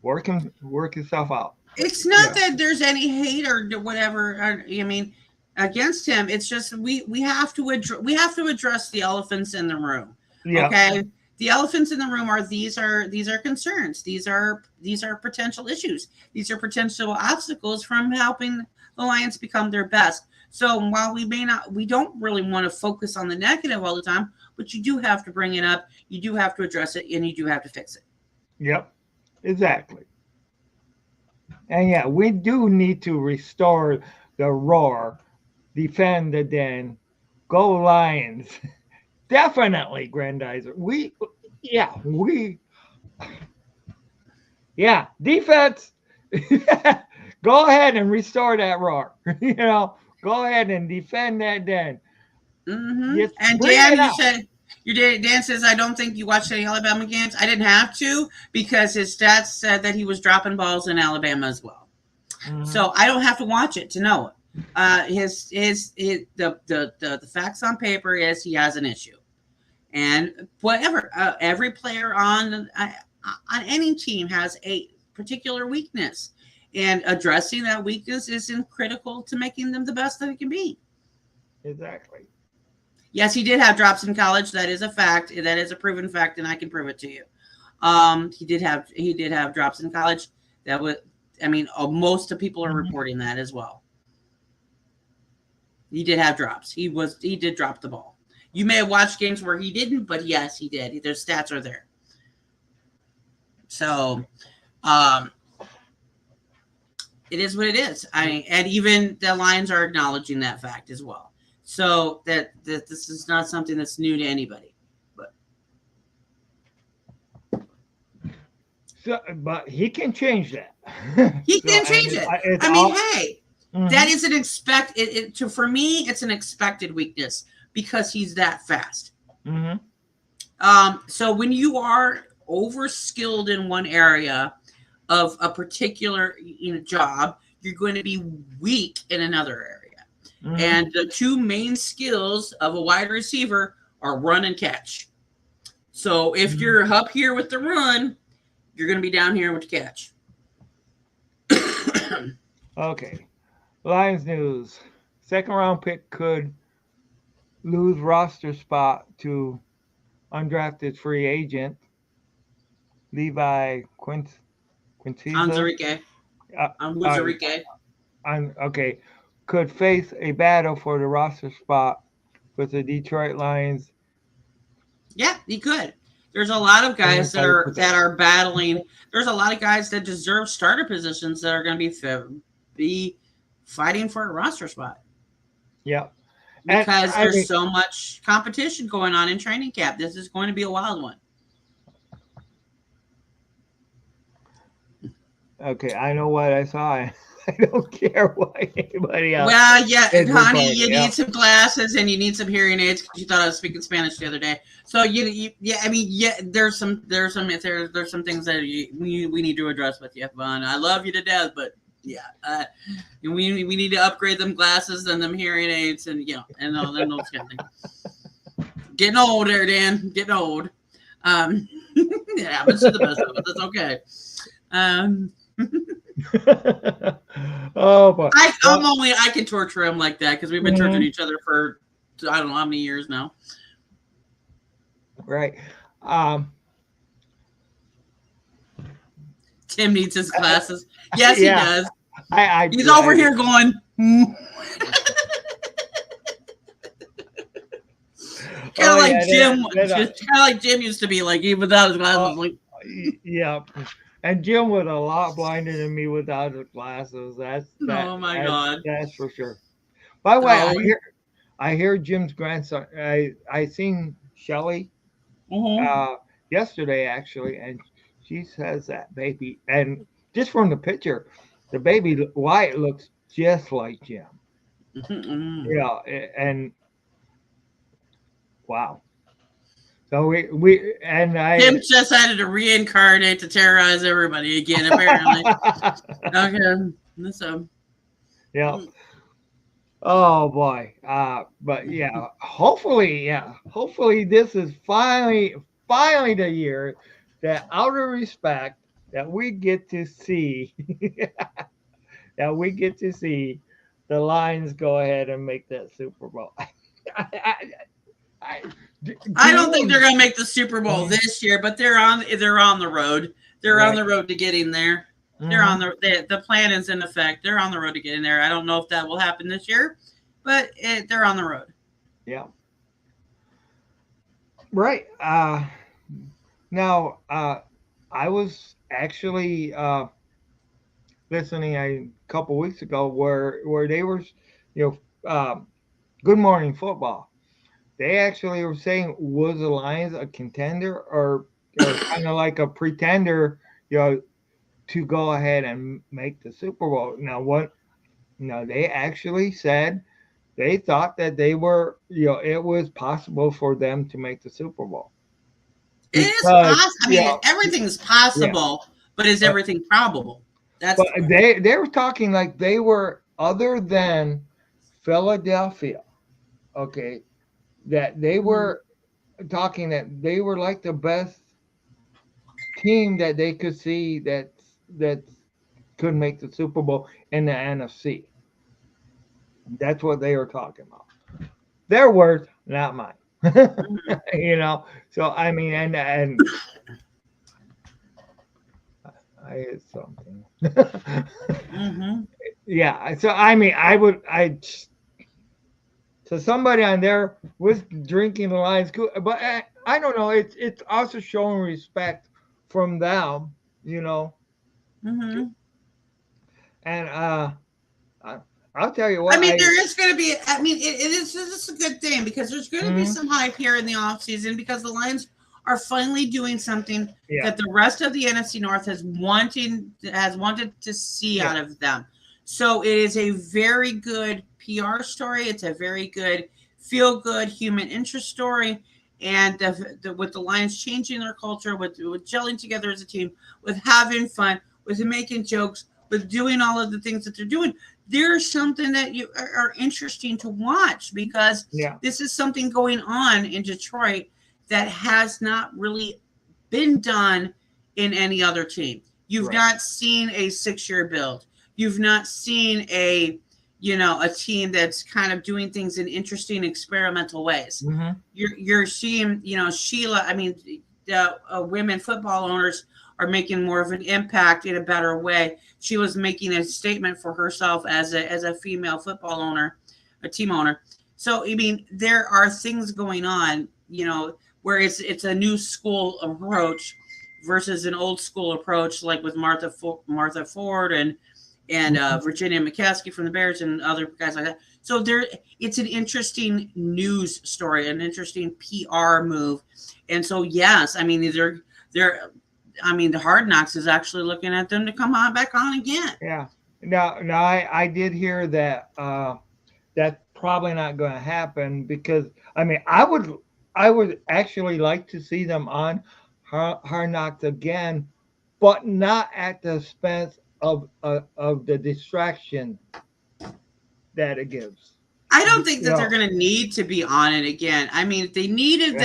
work himself out. It's not Yeah. that there's any hate or whatever. I mean, against him. It's just we have to address the elephants in the room. Yeah. Okay, the elephants in the room are these are concerns. These are potential issues. These are potential obstacles from helping the Lions become their best. So while we don't really want to focus on the negative all the time, but you do have to bring it up. You do have to address it, and you do have to fix it. Yep. Exactly. And yeah, we do need to restore the roar, defend the den, go Lions. Definitely, Grandizer. Yeah, defense. Go ahead and restore that roar. Go ahead and defend that den. Just And bring Dan, it you out. said Dan says I don't think you watched any Alabama games. I didn't have to because his stats said that he was dropping balls in Alabama as well. hmm So I don't have to watch it to know it. The facts on paper is he has an issue, and whatever every player on any team has a particular weakness, and addressing that weakness is critical to making them the best that it can be. Exactly. Yes, he did have drops in college. That is a fact. That is a proven fact, and I can prove it to you. He did have drops in college. That was, I mean, most of people are Mhm. reporting that as well. He did have drops. He did drop the ball. You may have watched games where he didn't, but yes, he did. Their stats are there. So, um, it is what it is. And even the Lions are acknowledging that fact as well. So that this is not something that's new to anybody. But But he can change that. he So can and change it. it's I mean, all. hey, that Mhm. is an for me, it's an expected weakness because he's that fast. Mhm. So when you are over skilled in one area of a particular job, you're going to be weak in another area. Mhm. And the two main skills of a wide receiver are run and catch. So if Mhm. you're up here with the run, you're going to be down here with the catch. Okay. Lions news. Second round pick could lose roster spot to undrafted free agent Levi Quintiza. Anzarike. Uh, uh, Wuzarike. okay. Could face a battle for the roster spot with the Detroit Lions Yeah, he could. There's a lot of in the guys that title are position. that are battling. There's a lot of guys that deserve starter positions that are going to be fighting for a roster spot Yeah. And because I there's mean, so much competition going on in training camp. This is going to be a wild one. okay, I know what I saw. I don't care what anybody else Well, yeah, is honey, reporting. you Yeah. need some glasses and you need some hearing aids because you thought I was speaking Spanish the other day. So yeah, I mean, yeah, there's some things that we need to address with you, Vaughn. I love you to death, but yeah, we need to upgrade them glasses and them hearing aids and and those kind of things. Getting old there, Dan. Getting old. Um, it happens to the best of us. It's okay. Um, Oh boy. Well, I can torture him like that because we've been torturing mhm, each other for I don't know how many years now. right. Um, Tim needs his I, glasses. Yes, he yeah, does. I He's do. over I do. here going, kind of Oh like yeah, Jim, that, just kind of like Jim used to be, like even without his uh, glasses. Like, yeah. And Jim was a lot blinder than me without his glasses. oh my god. That's for sure. By the way, Oh, I hear Jim's grandson. I seen Shelly mhm. uh, yesterday actually, and she says that baby, and just from the picture, the baby Wyatt looks just like Jim. Mhm. Yeah, and wow. So we and Tim I. just had to reincarnate to terrorize everybody again. Apparently, okay. So, Yeah. Oh boy. But yeah, hopefully this is finally the year that out of respect that we get to see that we get to see the Lions go ahead and make that Super Bowl. I, I, I do don't think they're you? going to make the Super Bowl Mhm. this year, but they're on the road. They're on Right. the road to getting there. They're on Hmm. the plan is in effect. They're on the road to getting there. I don't know if that will happen this year, but they're on the road. Yeah. Right. Now, I was actually listening a couple weeks ago where they were, you know, Good Morning Football. They actually were saying was the Lions a contender or kind of like a pretender, you know, to go ahead and make the Super Bowl. Now what? No, they actually said they thought that they were, it was possible for them to make the Super Bowl It is because, possible. I mean, everything's yeah, possible, but is but everything probable? That's but the question. they were talking like they were other than Philadelphia, okay, that they Mhm. were talking that they were like the best team that they could see that could make the Super Bowl in the NFC. That's what they were talking about. their words, not mine. Mhm. You know. So I mean, and I hit something. Mhm. Yeah. So I mean, I so somebody on there was drinking the Lions Kool, but I don't know. It's also showing respect from them, you know. Mhm. And I, I'll tell you I what mean, I. there is going to be. I mean, it is. This is a good thing because there's going to be Mhm, some hype here in the off season because the Lions are finally doing something yeah, that the rest of the NFC North has wanted to see yeah. out of them. So it is a very good PR story. It's a very good feel good human interest story. And with the Lions changing their culture, with gelling together as a team, with having fun, with making jokes, with doing all of the things that they're doing, there's something that you are interesting to watch because Yeah. this is something going on in Detroit that has not really been done in any other team. You've Right. not seen a 6 year build. You've not seen a team that's kind of doing things in interesting experimental ways. Mhm. You're seeing, Sheila. I mean, the women football owners are making more of an impact in a better way. She was making a statement for herself as a female football owner, a team owner. So I mean, there are things going on, where it's a new school approach versus an old school approach, like with Martha Ford and Mhm. Virginia McCaskey from the Bears and other guys like that. So it's an interesting news story, an interesting PR move, and so yes, I mean they're I mean, the Hard Knocks is actually looking at them to come on back on again. Yeah. Now I did hear that that's probably not going to happen because I mean I would actually like to see them on Hard Knocks again, but not at the expense of the distraction that it gives. I don't You think that they're know, going to need to be on it again. I mean, yeah. they needed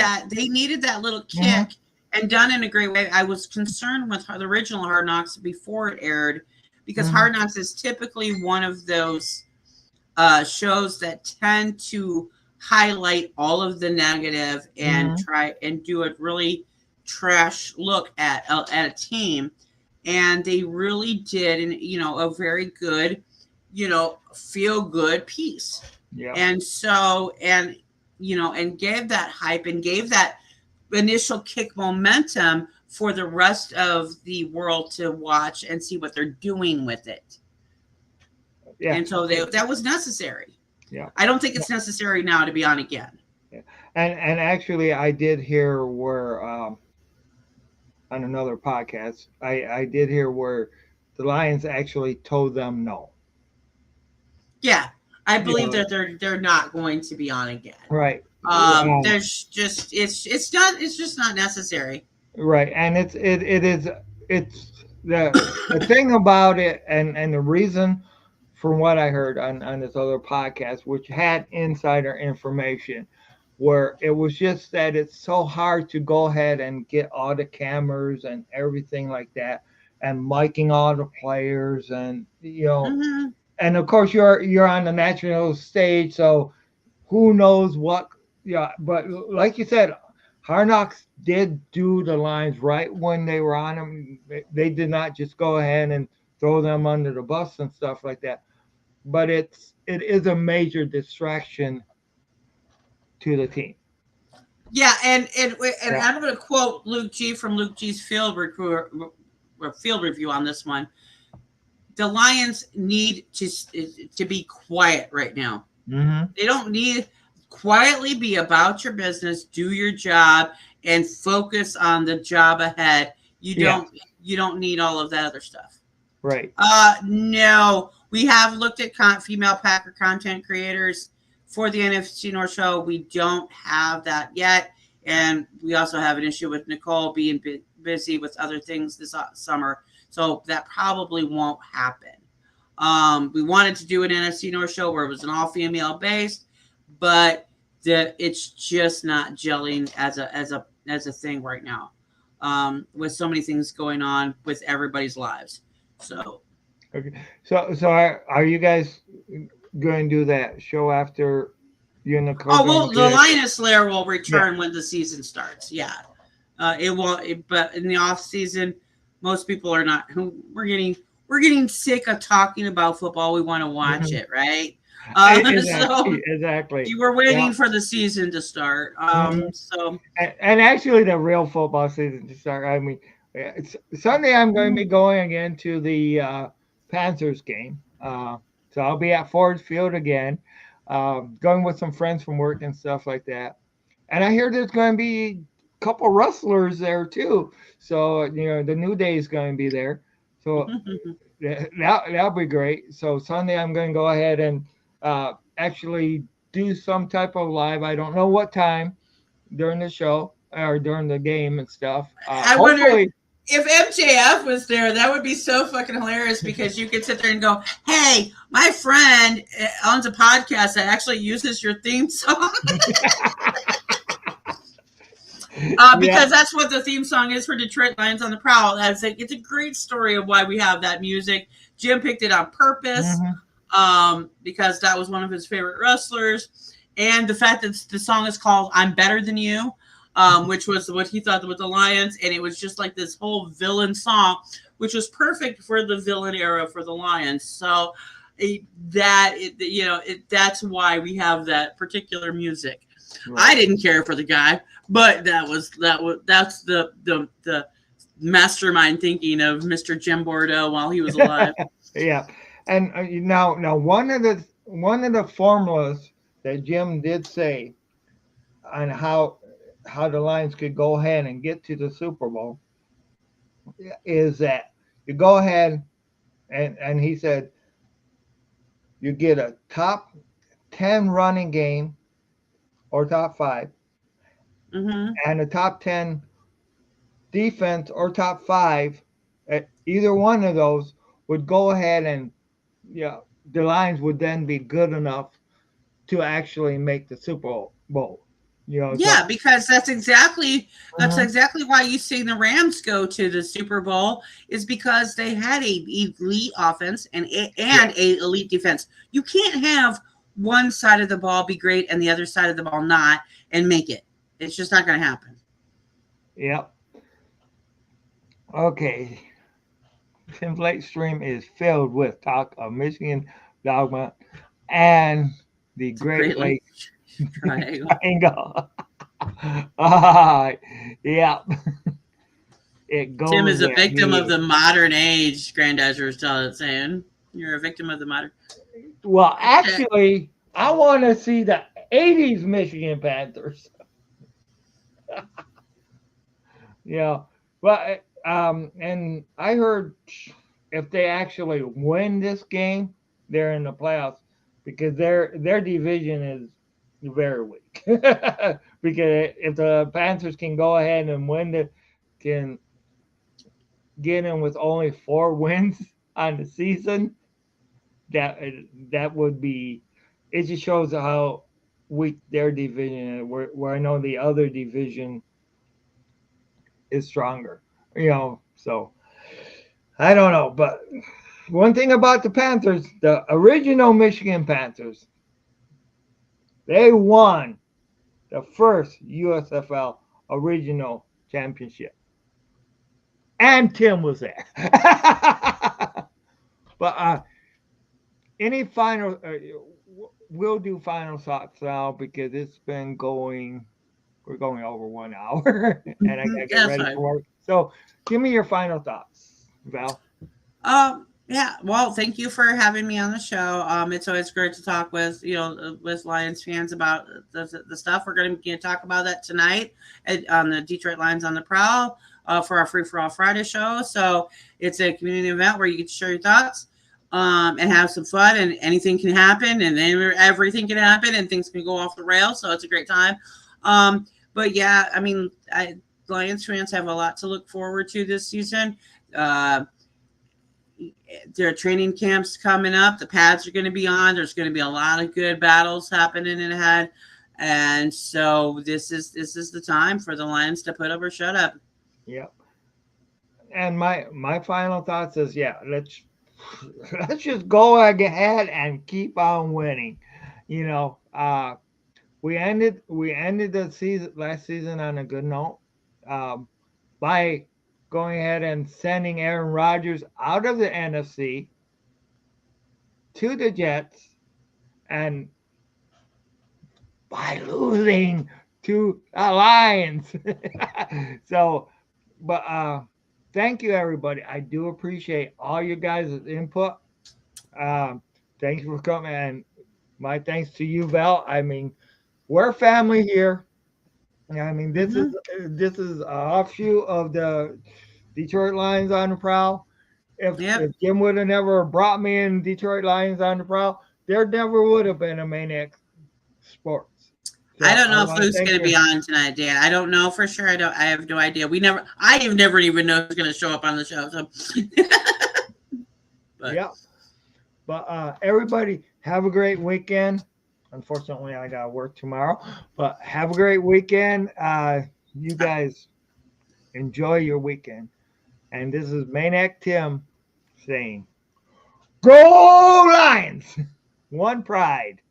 that little Hmm. kick and done in a great way. I was concerned with the original Hard Knocks before it aired because Hmm. Hard Knocks is typically one of those shows that tend to highlight all of the negative and Hmm. try and do a really trash look at a team, and they really did, and a very good, feel good piece, Yeah. and so and gave that hype and gave that initial kick momentum for the rest of the world to watch and see what they're doing with it. Yeah. And so that was necessary. Yeah. I don't think it's necessary now to be on again. Yeah. And actually, I did hear where on another podcast, I did hear where the Lions actually told them no. Yeah, I You believe know, that they're not going to be on again. right. There's just it's just not necessary. Right, and it's the thing about it, and the reason, from what I heard on this other podcast, which had insider information, where it was just that it's so hard to go ahead and get all the cameras and everything like that, and miking all the players, and Hmm. and of course you're on the national stage, so who knows what. Yeah, but like you said, Hard Knocks did do the lines right when they were on them. They did not just go ahead and throw them under the bus and stuff like that. But it is a major distraction to the team. Yeah, and Yeah. I'm going to quote Luke G from Luke G's field review on this one. The Lions need to be quiet right now. Hmm. They don't need quietly be about your business, do your job, and focus on the job ahead. You Yeah. don't you don't need all of that other stuff. Right. No, we have looked at female Packer content creators for the NFC North show. We don't have that yet, and we also have an issue with Nicole being busy with other things this summer, so that probably won't happen. We wanted to do an NFC North show where it was an all female based, but it's just not gelling as a thing right now, with so many things going on with everybody's lives. So Okay. So are you guys going to do that show after? You know, Oh going well, to the get Lioness Lair will yeah. return when the season starts. Yeah, it won't. But in the off season, most people are not. We're getting sick of talking about football. We want to watch Mhm. it, right? Exactly. So Exactly. you were Yeah. waiting for the season to start. Mhm. So And actually, the real football season to start. I mean, Sunday I'm going to be going again to the Panthers game. So I'll be at Ford Field again, going with some friends from work and stuff like that. And I hear there's going to be a couple wrestlers there too. So the New Day is going to be there. So that'll be great. So Sunday I'm going to go ahead and actually do some type of live. I don't know what time during the show or during the game and stuff. I wonder Hopefully, if MJF was there. That would be so fucking hilarious because you could sit there and go, "Hey, my friend owns a podcast that actually uses your theme song." yeah. Because that's what the theme song is for Detroit Lions on the Prowl. It's a great story of why we have that music. Jim picked it on purpose Hmm. because that was one of his favorite wrestlers, and the fact that the song is called "I'm Better Than You," which was what he thought with the Lions, and it was just like this whole villain song, which was perfect for the villain era for the Lions. So that's why we have that particular music. Right. I didn't care for the guy, but that's the mastermind thinking of Mr. Jim Bordeaux while he was alive. Yeah. And now one of the formulas that Jim did say on how the Lions could go ahead and get to the Super Bowl is that you go ahead and he said you get a top 10 running game or top 5 Hmm. and a top 10 defense or top 5, either one of those would go ahead and yeah, the Lions would then be good enough to actually make the Super Bowl. So Yeah, because that's mhm, exactly why you see the Rams go to the Super Bowl is because they had a elite offense yeah, and a elite defense. You can't have one side of the ball be great and the other side of the ball not and make it. It's just not going to happen. yeah. Okay, Tim's late stream is filled with talk of Michigan dogma and the Great Great Lakes Lakes Triangle. Triangle. Ah, yeah, it Tim goes is a there. victim of He the modern age, Granddad was saying. You're a victim of the modern. well, actually, I want to see the '80s Michigan Panthers. Yeah, but and I heard if they actually win this game, they're in the playoffs because their division is very weak. Because if the Panthers can go ahead and can get in with only 4 wins on the season, that that would be. It just shows how weak their division is. Where I know the other division is stronger. So I don't know, but one thing about the Panthers, the original Michigan Panthers, they won the first USFL original championship, and Tim was there. But any final, we'll do final thoughts now because it's been going. We're going over 1 hour, and I gotta get That's ready fine. for work. So, give me your final thoughts, Val. Yeah. Well, thank you for having me on the show. It's always great to talk with with Lions fans about the stuff we're going to talk about that tonight on the Detroit Lions on the Prowl for our Free for All Friday show. So it's a community event where you get to share your thoughts and have some fun, and anything can happen, and then everything can happen, and things can go off the rails. So it's a great time. But yeah, I mean, Lions fans have a lot to look forward to this season. Uh, there are training camps coming up. The pads are going to be on. There's going to be a lot of good battles happening in ahead, and so this is the time for the Lions to put up or shut up. Yep. And my final thoughts is yeah, let's just go ahead and keep on winning. You know, ended the season last season on a good note, by going ahead and sending Aaron Rodgers out of the NFC to the Jets, and by losing to the Lions. So, but thank you everybody. I do appreciate all you guys' input. Thank you for coming, and my thanks to you, Val. I mean, we're family here. I mean, Mm-hmm. this is an offshoot of the Detroit Lions on the prowl. Yep. If Jim would have never brought me in Detroit Lions on the prowl, there never would have been a Maniac Sports. So I don't I know if want to Luke's thank going to you. be on tonight, Dan. I don't know for sure. I have no idea. I have never even know who's going to show up on the show. So, but Yeah, but everybody have a great weekend. Unfortunately, I got to work tomorrow, but have a great weekend. You guys enjoy your weekend. And this is Maniac Tim saying, "Go Lions! One pride."